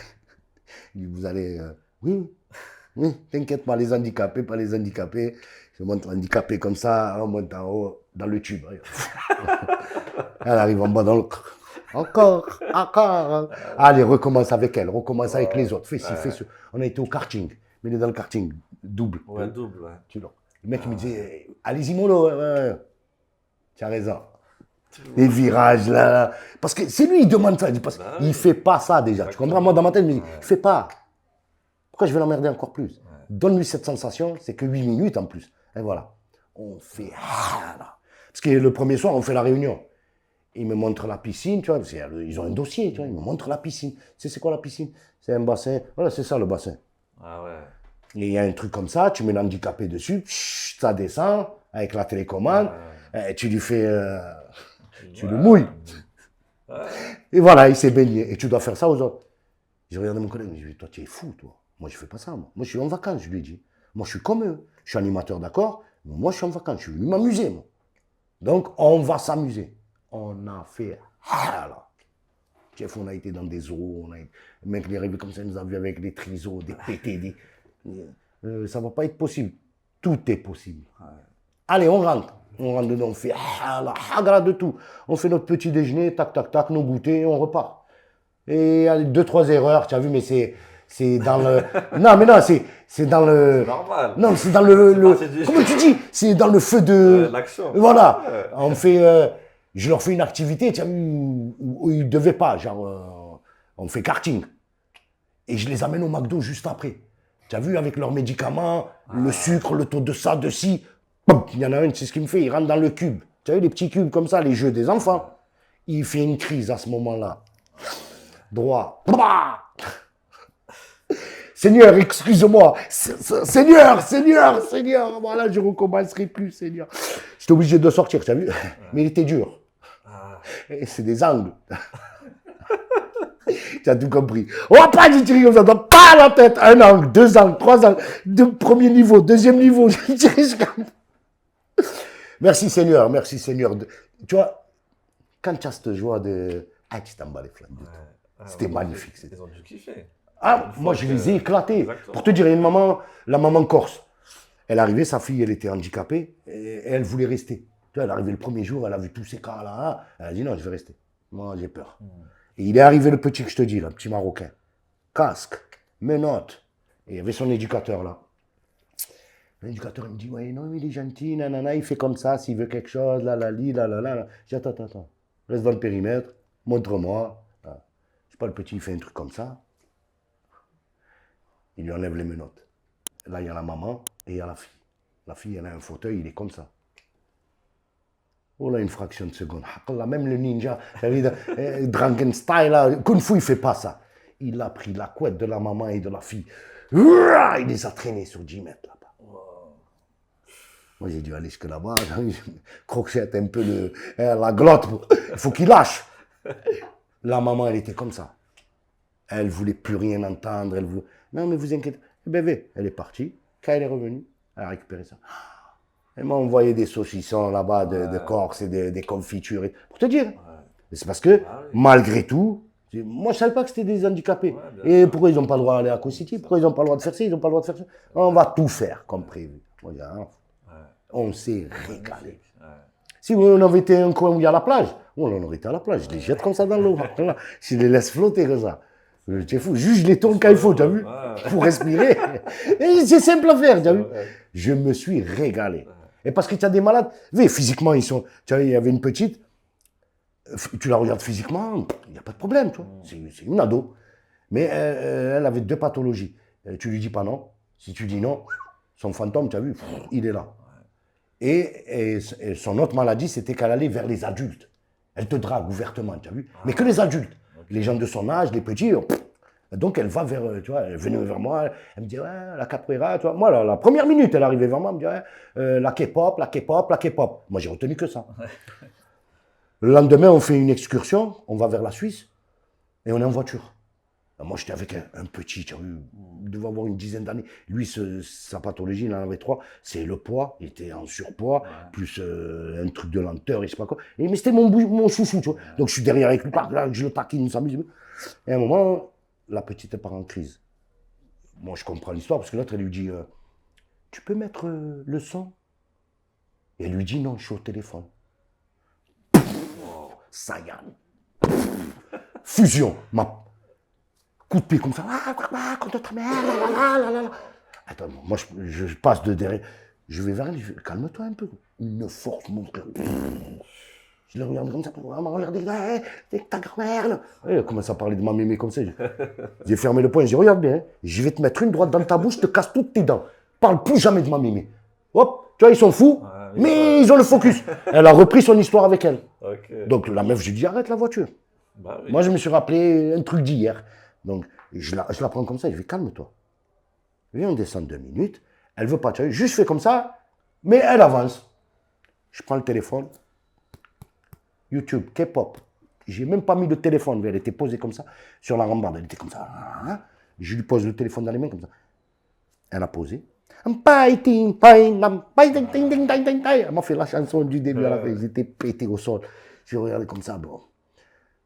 il dit, vous allez, oui, oui, t'inquiète pas, les handicapés, pas les handicapés. Je monte handicapé comme ça, on monte en haut, dans le tube. Elle arrive en bas dans le... Encore. Allez, recommence avec elle, recommence avec les autres. Fais ci, fais ça. On a été au karting, mais il est dans le karting, double. Ouais, double. Ouais. Tu vois. Le mec, il me disait, allez-y, mollo. Tu as raison. Les virages, là. Parce que c'est lui, il demande ça. Il ne fait pas ça déjà. Tu comprends? Moi, dans ma tête, je me dis, il ne fait pas. Pourquoi je vais l'emmerder encore plus? Donne-lui cette sensation, c'est que 8 minutes en plus. Et voilà. On fait... Parce que le premier soir, on fait la réunion. Il me montre la piscine, tu vois, parce qu'ils ont un dossier, tu vois, il me montre la piscine. Tu sais, c'est quoi la piscine? C'est un bassin. Voilà, c'est ça le bassin. Ah ouais. Et il y a un truc comme ça, tu mets l'handicapé dessus, ça descend avec la télécommande, et tu lui fais... tu le mouilles. Et voilà, il s'est baigné. Et tu dois faire ça aux autres. J'ai regardé mon collègue, je lui ai dit, toi, tu es fou, toi. Moi, je ne fais pas ça, moi. Moi, je suis en vacances, je lui ai dit. Moi, je suis comme eux. Je suis animateur, d'accord, mais moi, je suis en vacances. Je suis venu m'amuser, moi. Donc, on va s'amuser. On a fait... là. Chef, on a été dans des zoos. Le mec, il est arrivé comme ça, il nous a vu avec des trisos, des pétés, des... ça ne va pas être possible. Tout est possible. Allez, on rentre. On rentre dedans, on fait la hagra de tout. On fait notre petit déjeuner, tac, tac, tac, nos goûters, et on repart. Et 2-3 erreurs, tu as vu, mais c'est dans le. Non, mais non, c'est dans le. C'est normal. Non, c'est dans comment tu dis? C'est dans le feu de. L'action. Voilà. Ouais. On fait. Je leur fais une activité, tu as vu, où ils ne devaient pas. Genre, on fait karting. Et je les amène au McDo juste après. Tu as vu, avec leurs médicaments, le sucre, le taux de ça, de ci. Il y en a un, c'est ce qu'il me fait, il rentre dans le cube. Tu as vu les petits cubes comme ça, les jeux des enfants. Il fait une crise à ce moment-là. Droit. Bah Seigneur, excuse-moi. Seigneur. Voilà, je ne recommencerai plus, Seigneur. J'étais obligé de sortir, tu as vu. Mais il était dur. Et c'est des angles. Tu as tout compris. On va pas tirer comme ça, donc pas la tête. Un angle, 2 angles, 3 angles. Premier niveau, deuxième niveau. Je tire jusqu'à... Merci Seigneur. Tu vois, quand tu as cette joie de... Ah, tu t'en bats les flammes. C'était magnifique. Ils ont dû kiffer. Ah, moi je les ai éclatés. Exactement. Pour te dire, il y a une maman, la maman corse. Elle arrivait, sa fille, elle était handicapée et elle voulait rester. Tu vois, elle est arrivée le premier jour, elle a vu tous ces cas-là. Elle a dit non, je vais rester. Moi, j'ai peur. Et il est arrivé le petit que je te dis, là, le petit Marocain. Casque, menottes. Et il y avait son éducateur là. L'éducateur, il me dit, ouais, non, il est gentil, nanana, il fait comme ça, s'il veut quelque chose, là. Je dis, attends. Reste dans le périmètre, montre-moi. Je sais pas, le petit, il fait un truc comme ça. Il lui enlève les menottes. Là, il y a la maman et il y a la fille. La fille, elle a un fauteuil, il est comme ça. Oh là, une fraction de seconde. Là, même le ninja, Dragon Style, là, Kung Fu, il ne fait pas ça. Il a pris la couette de la maman et de la fille. Il les a traînés sur 10 mètres là-bas. Moi, j'ai dû aller jusque là-bas. Crochette un peu la glotte. Il faut qu'il lâche. La maman, elle était comme ça. Elle ne voulait plus rien entendre. Non, mais vous inquiétez. Bébé, elle est partie. Quand elle est revenue, elle a récupéré ça. Elle m'a envoyé des saucissons là-bas de Corse et des confitures. Pour te dire. C'est parce que, malgré tout, moi, je ne savais pas que c'était des handicapés. Et pourquoi ils n'ont pas le droit d'aller à Co-City? Pourquoi ils n'ont pas le droit de faire ça? Ils n'ont pas le droit de faire ça? On va tout faire comme prévu. On s'est régalé. Si on avait été un coin où il y a la plage, on aurait été à la plage. Je les jette comme ça dans l'eau. Je les laisse flotter comme ça. Tu es fou. Juste, je les tourne quand il faut, tu as vu? Pour respirer. Et c'est simple à faire, tu as vu? Je me suis régalé. Et parce que tu as des malades, physiquement, ils sont. Tu vois, il y avait une petite, tu la regardes physiquement, il n'y a pas de problème, tu vois. C'est une ado. Mais elle avait 2 pathologies. Tu lui dis pas non. Si tu dis non, son fantôme, tu as vu, il est là. Et son autre maladie, c'était qu'elle allait vers les adultes. Elle te drague ouvertement, tu as vu? Mais que les adultes. Les gens de son âge, les petits. Donc elle va vers, tu vois, elle venait vers moi, elle me dit, ouais, la capoeira, tu vois. Moi, la première minute, elle arrivait vers moi, elle me dit, ouais, la K-pop. Moi, j'ai retenu que ça. Le lendemain, on fait une excursion, on va vers la Suisse, et on est en voiture. Moi, j'étais avec un petit, tu vois, il devait avoir une dizaine d'années. Lui, sa pathologie, il en avait 3, c'est le poids, il était en surpoids, plus un truc de lenteur, et je sais pas quoi. Mais c'était mon chouchou, tu vois. Donc, je suis derrière avec lui, là, je le taquine, il s'amuse. Et à un moment, la petite part en crise. Moi, je comprends l'histoire, parce que l'autre, elle lui dit, tu peux mettre le son? Et elle lui dit, non, je suis au téléphone. Sayan. Fusion. Coup de pied comme ça. Contre ta mère. Attends, moi, je passe de derrière. Je vais vers elle, je dis, calme-toi un peu. Une force, mon frère. Je le regarde comme ça, regardez, c'est ta grand-mère. Elle commence à parler de ma mémé comme ça. J'ai fermé le poing, j'ai dit, regarde bien, je vais te mettre une droite dans ta bouche, je te casse toutes tes dents. Parle plus jamais de ma mémé. Hop, tu vois, ils sont fous, mais ils ont le focus. Elle a repris son histoire avec elle. Donc la meuf, je lui dis, arrête la voiture. Moi, je me suis rappelé un truc d'hier. Donc, je la prends comme ça, je vais calme-toi. Viens, on descend 2 minutes. Elle veut pas, tu vois, juste fais comme ça, mais elle avance. Je prends le téléphone. YouTube, K-pop. J'ai même pas mis de téléphone, elle était posée comme ça, sur la rambarde. Elle était comme ça. Je lui pose le téléphone dans les mains comme ça. Elle a posé. Elle m'a fait la chanson du début à la fin. J'étais pété au sol. Je regardais comme ça. Bon.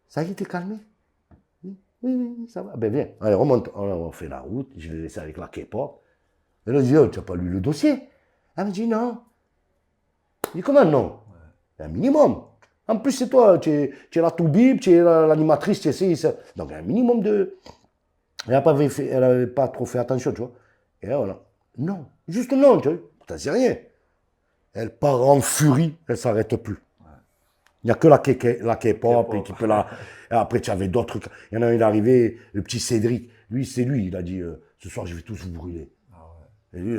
Ça y est, t'es calmé? Oui, ça va. Ben viens, allez, remonte. On fait la route. Je l'ai laissé avec la K-pop. Et là, je dis, oh, tu n'as pas lu le dossier? Elle me dit, non. Je dis, comment non? Un minimum. En plus, c'est toi, tu es la toubib, tu es l'animatrice, tu essaies ça. Donc, un minimum de... Elle n'avait pas trop fait attention, tu vois. Et là, voilà. Non, juste non, tu vois. Putain, c'est rien. Elle part en furie, elle ne s'arrête plus. Il n'y a que la K-pop et qui peut la... Et après, tu avais d'autres trucs. Il y en a un, il est arrivé, le petit Cédric. Lui, c'est lui, il a dit, ce soir, je vais tous vous brûler. Et lui,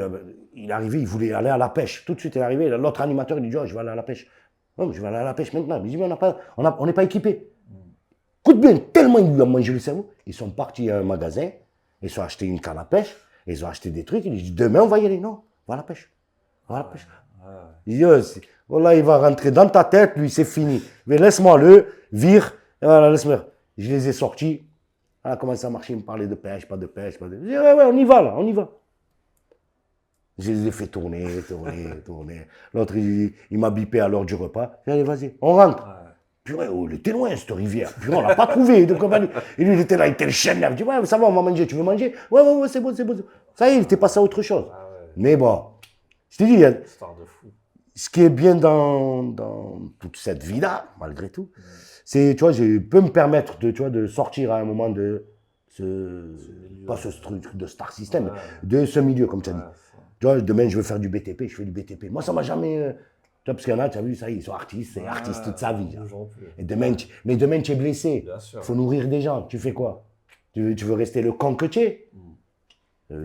il est arrivé, il voulait aller à la pêche. Tout de suite, il est arrivé. L'autre animateur, il dit, oh, je vais aller à la pêche. Non, mais je vais aller à la pêche maintenant. Il dit, mais on n'est pas équipé. Écoute bien, tellement ils lui ont mangé le cerveau. Ils sont partis à un magasin, ils ont acheté une canne à pêche, ils ont acheté des trucs. Ils disent, demain, on va y aller. Non, on va à la pêche. On va à la pêche. Il dit, oh, là, il va rentrer dans ta tête, lui, c'est fini. Mais laisse-moi le, vire, et voilà, laisse-moi. Je les ai sortis. Ah, comment ça marche? Il me parlait de pêche, pas de pêche, pas de... Je dis, ouais, on y va, là, on y va. Je les ai fait tourner. L'autre, il m'a bipé à l'heure du repas. J'ai dit, allez, vas-y, on rentre. Purée, oh, il était loin, cette rivière. Purée, on l'a pas trouvé de compagnie. Et lui, il était là, il était le chien. Il dit, ouais, ça va, on va manger. Tu veux manger? Ouais, c'est bon. Ça y est, il était passé à autre chose. Mais bon, je te dis, Histoire de fou. ce qui est bien dans toute cette vie-là, malgré tout, c'est, tu vois, je peux me permettre de sortir à un moment de pas ce truc de star system, de ce milieu, comme tu as dit. Tu vois, demain, je veux faire du BTP, je fais du BTP. Moi, ça m'a jamais... Tu vois, parce qu'il y en a, tu as vu, ça y est, ils sont artistes, c'est artiste toute sa vie. Et demain, mais demain, tu es blessé. Il faut nourrir des gens. Tu fais quoi? Tu veux rester le con que tu es?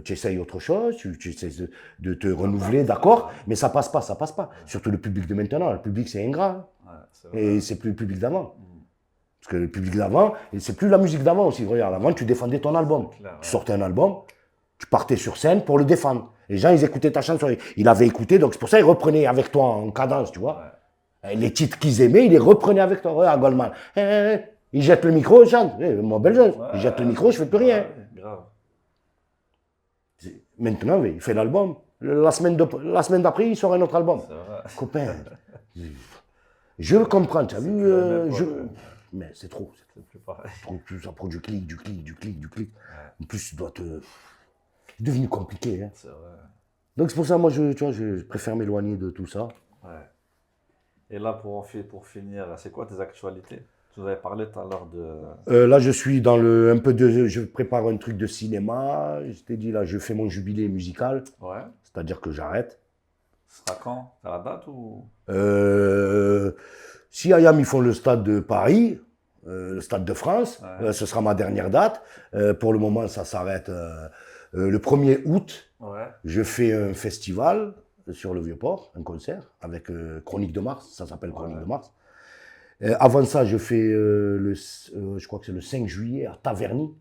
Tu essayes autre chose, tu essaies de te renouveler, d'accord, mais ça passe pas. Surtout le public de maintenant, le public c'est ingrat. Et c'est plus le public d'avant. Parce que le public d'avant, et c'est plus la musique d'avant aussi. Regarde, avant tu défendais ton album. Tu sortais un album, tu partais sur scène pour le défendre. Les gens, ils écoutaient ta chanson. Ils l'avaient écouté, donc c'est pour ça qu'ils reprenaient avec toi en cadence, tu vois. Les titres qu'ils aimaient, ils les reprenaient avec toi. Regarde, Goldman. Il jette le micro, il chante. Mon bel jeune, il jette le micro, je fais plus rien. Grave. Maintenant, il fait l'album. La semaine d'après, il sort un autre album. Copain, je le comprends, tu as vu, mais c'est trop. C'est plus pareil. Ça prend du clic. En plus, tu dois te... C'est devenu compliqué. Hein. C'est vrai. Donc c'est pour ça, moi, je préfère m'éloigner de tout ça. Ouais. Et là, pour finir, c'est quoi tes actualités? Tu nous avais parlé tout à l'heure de... Là, je suis dans je prépare un truc de cinéma. Je t'ai dit, là, je fais mon jubilé musical. Ouais. C'est-à-dire que j'arrête. Ce sera quand? À la date ou... Si Ayam, ils font le stade de Paris, le stade de France, ce sera ma dernière date. Pour le moment, ça s'arrête le 1er août. Ouais. Je fais un festival sur le Vieux-Port, un concert avec Chronique de Mars, ça s'appelle Chronique de Mars. Avant ça, je fais, je crois que c'est le 5 juillet à Taverny,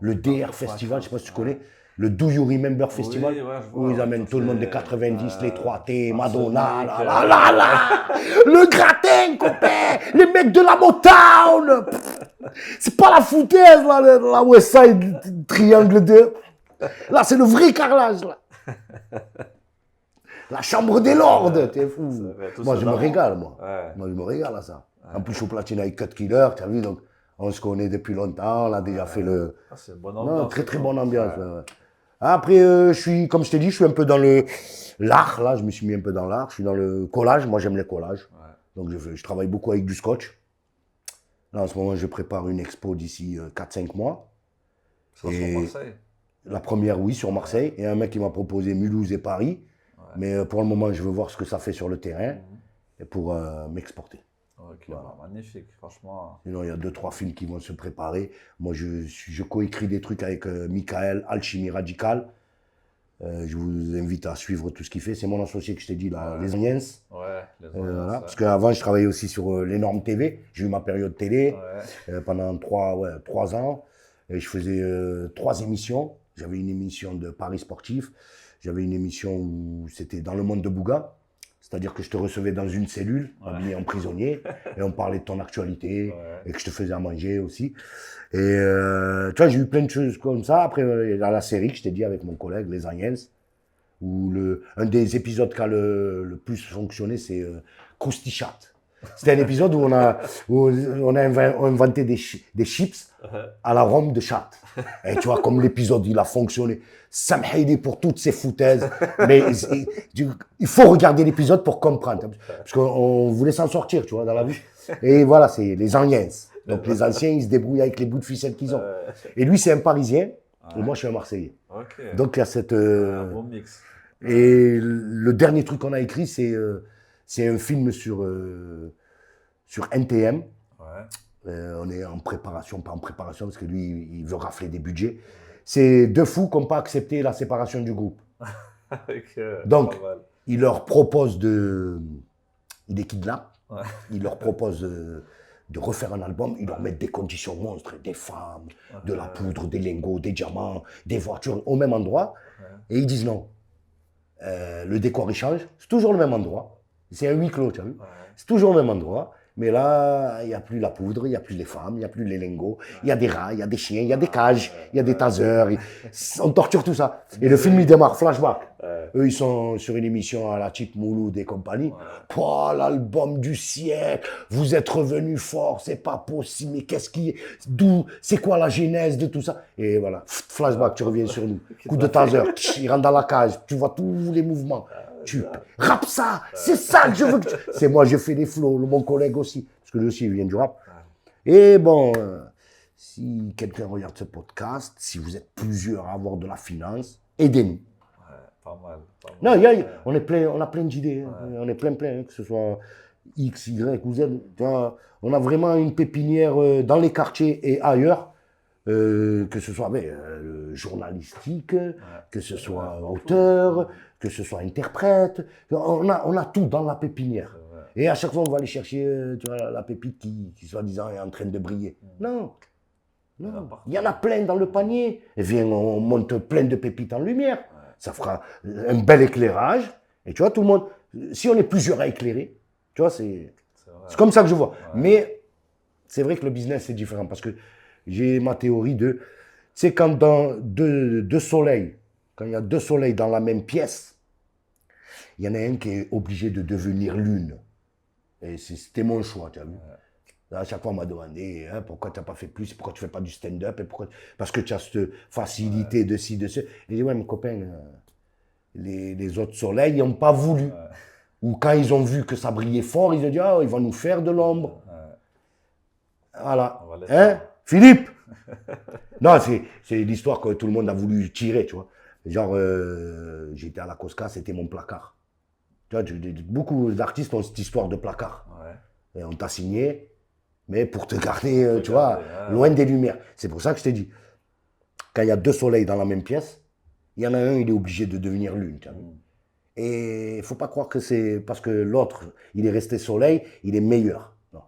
le DR Festival, je ne sais pas si tu connais, le Do You Remember Festival, où ils amènent tout le monde des 90, les 3T, Madonna, le gratin, copain, les mecs de la Motown. C'est pas la foutaise, là, la West Side, triangle 2. Là, c'est le vrai carrelage, là. La chambre des lords, t'es fou. Moi, je me régale, moi. Moi, je me régale à ça. En plus, je suis au platine avec Cut Killer, tu as vu, donc on se connaît depuis longtemps, on a déjà fait le... c'est une bonne ambiance. Non, très bonne ambiance. Après, comme je t'ai dit, je suis un peu dans l'art, là, je me suis mis un peu dans l'art, je suis dans le collage, moi j'aime les collages. Donc je travaille beaucoup avec du scotch. Là, en ce moment, je prépare une expo d'ici 4-5 mois. Ça sera sur Marseille? La première, oui, sur Marseille. Et un mec qui m'a proposé Mulhouse et Paris. Mais pour le moment, je veux voir ce que ça fait sur le terrain et pour m'exporter. Ok, voilà. Magnifique, franchement. Sinon, il y a 2-3 films qui vont se préparer. Moi, je coécris des trucs avec Michael, Alchimie Radicale. Je vous invite à suivre tout ce qu'il fait. C'est mon associé que je t'ai dit, là, Les Onions. Voilà. Parce qu'avant, je travaillais aussi sur l'énorme TV. J'ai eu ma période télé pendant 3 ans. Et je faisais 3 émissions. J'avais une émission de Paris Sportif. J'avais une émission où c'était dans le monde de Bouga. C'est-à-dire que je te recevais dans une cellule, habillé en prisonnier, et on parlait de ton actualité, et que je te faisais à manger aussi. Et tu vois, j'ai eu plein de choses comme ça. Après, il y a la série que je t'ai dit avec mon collègue, Les Onions, où un des épisodes qui a le plus fonctionné, c'est Croustichat. C'était un épisode où on a inventé des chips à l'arôme de chatte. Et tu vois, comme l'épisode, il a fonctionné. Samhaïli pour toutes ces foutaises. Mais il faut regarder l'épisode pour comprendre. Parce qu'on voulait s'en sortir, tu vois, dans la vie. Et voilà, c'est les anciens. Donc les anciens, ils se débrouillent avec les bouts de ficelle qu'ils ont. Et lui, c'est un Parisien. Et moi, je suis un Marseillais. Ok. Donc il y a cette... Un bon mix. Et le dernier truc qu'on a écrit, c'est un film sur NTM. Ouais. On est en préparation, pas en préparation, parce que lui, il veut rafler des budgets. C'est deux fous qui n'ont pas accepté la séparation du groupe. Ok, Donc, pas mal. il leur propose il les kidnappe, Ouais. il leur propose de refaire un album, ils leur mettent des conditions monstres, des femmes, de la poudre, des lingots, des diamants, des voitures au même endroit. Et ils disent non. Le décor, il change, c'est toujours le même endroit. C'est un huis clos, tu as vu? Ouais. C'est toujours le même endroit. Mais là, il n'y a plus la poudre, il n'y a plus les femmes, il n'y a plus les lingots, il y a des rats, il y a des chiens, il y a des cages, il y a des tasers. On torture tout ça. Et le film, il démarre, flashback. Eux, ils sont sur une émission à la Chip Mouloud et compagnie. Oh, l'album du siècle, vous êtes revenus fort, c'est pas possible, mais d'où, c'est quoi la genèse de tout ça? Et voilà, flashback, tu reviens sur nous. Coup de taser, il rentre dans la cage, tu vois tous les mouvements. Tu rappe ça, c'est ça que je veux que tu... C'est moi, je fais des flows, mon collègue aussi, parce que lui aussi, il vient du rap. Et bon, si quelqu'un regarde ce podcast, si vous êtes plusieurs à avoir de la finance, aidez-nous. Ouais, pas mal. Pas Non, mal. on a plein d'idées, hein. On est plein, hein, que ce soit X, Y ou Z. Tu vois, on a vraiment une pépinière dans les quartiers et ailleurs, que ce soit journalistique, que ce soit auteur, que ce soit interprète. On a tout dans la pépinière. Et à chaque fois, on va aller chercher tu vois, la pépite qui soi-disant, est en train de briller. Non. Non. Il y en a plein dans le panier. Et viens, on monte plein de pépites en lumière. Ça fera un bel éclairage. Et tu vois, tout le monde, si on est plusieurs à éclairer, tu vois, c'est comme ça que je vois. Mais c'est vrai que le business, c'est différent. Parce que j'ai ma théorie c'est quand dans deux soleils, quand il y a deux soleils dans la même pièce, il y en a un qui est obligé de devenir lune. Et c'était mon choix, tu as vu. À chaque fois, on m'a demandé pourquoi tu n'as pas fait plus, pourquoi tu ne fais pas du stand-up, parce que tu as cette facilité de ci, de ça. Et j'ai dit, ouais, mes copains, les autres soleils, ils n'ont pas voulu. Ou quand ils ont vu que ça brillait fort, ils ont dit, ah, ils vont nous faire de l'ombre. Voilà. Hein, Philippe? Non, c'est l'histoire que tout le monde a voulu tirer, tu vois. Genre, j'étais à la Cosca, c'était mon placard. Tu vois, beaucoup d'artistes ont cette histoire de placard. Et on t'a signé, mais pour te garder, tu vois, loin des lumières. C'est pour ça que je t'ai dit, quand il y a deux soleils dans la même pièce, il y en a un, il est obligé de devenir lune. Tu vois. Et il ne faut pas croire que c'est parce que l'autre, il est resté soleil, il est meilleur. Non.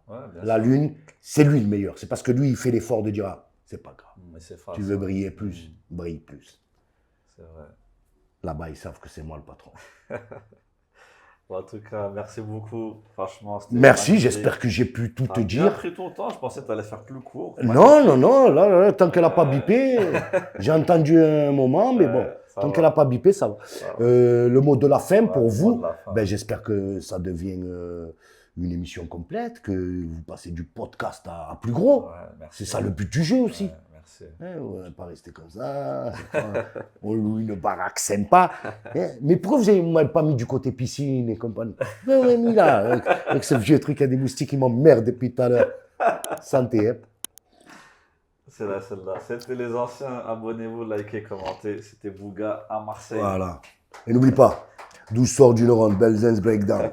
La lune, c'est lui le meilleur. C'est parce que lui, il fait l'effort de dire, ah, c'est pas grave. Mais tu veux briller plus, brille plus. C'est vrai. Là-bas, ils savent que c'est moi le patron. Bon, en tout cas, merci beaucoup. Franchement, merci, j'espère que j'ai pu tout te dire. Tu as pris ton temps, je pensais que tu allais faire plus court. Non, là, tant qu'elle n'a pas bipé, j'ai entendu un moment, mais bon, tant qu'elle n'a pas bipé, ça va. Le mot de la fin pour vous, j'espère que ça devienne une émission complète, que vous passez du podcast à plus gros. C'est ça le but du jeu aussi. On va pas rester comme ça. On loue une baraque sympa. Mais pourquoi vous ne m'avez pas mis du côté piscine et compagnie? Vous m'avez mis là, avec ce vieux truc à des moustiques qui m'emmerdent depuis tout à l'heure. Santé. C'est là, celle-là. C'était les anciens. Abonnez-vous, likez, commentez. C'était Bouga à Marseille. Voilà. Et n'oublie pas, 12 sorts d'une ronde, Belzens Breakdown.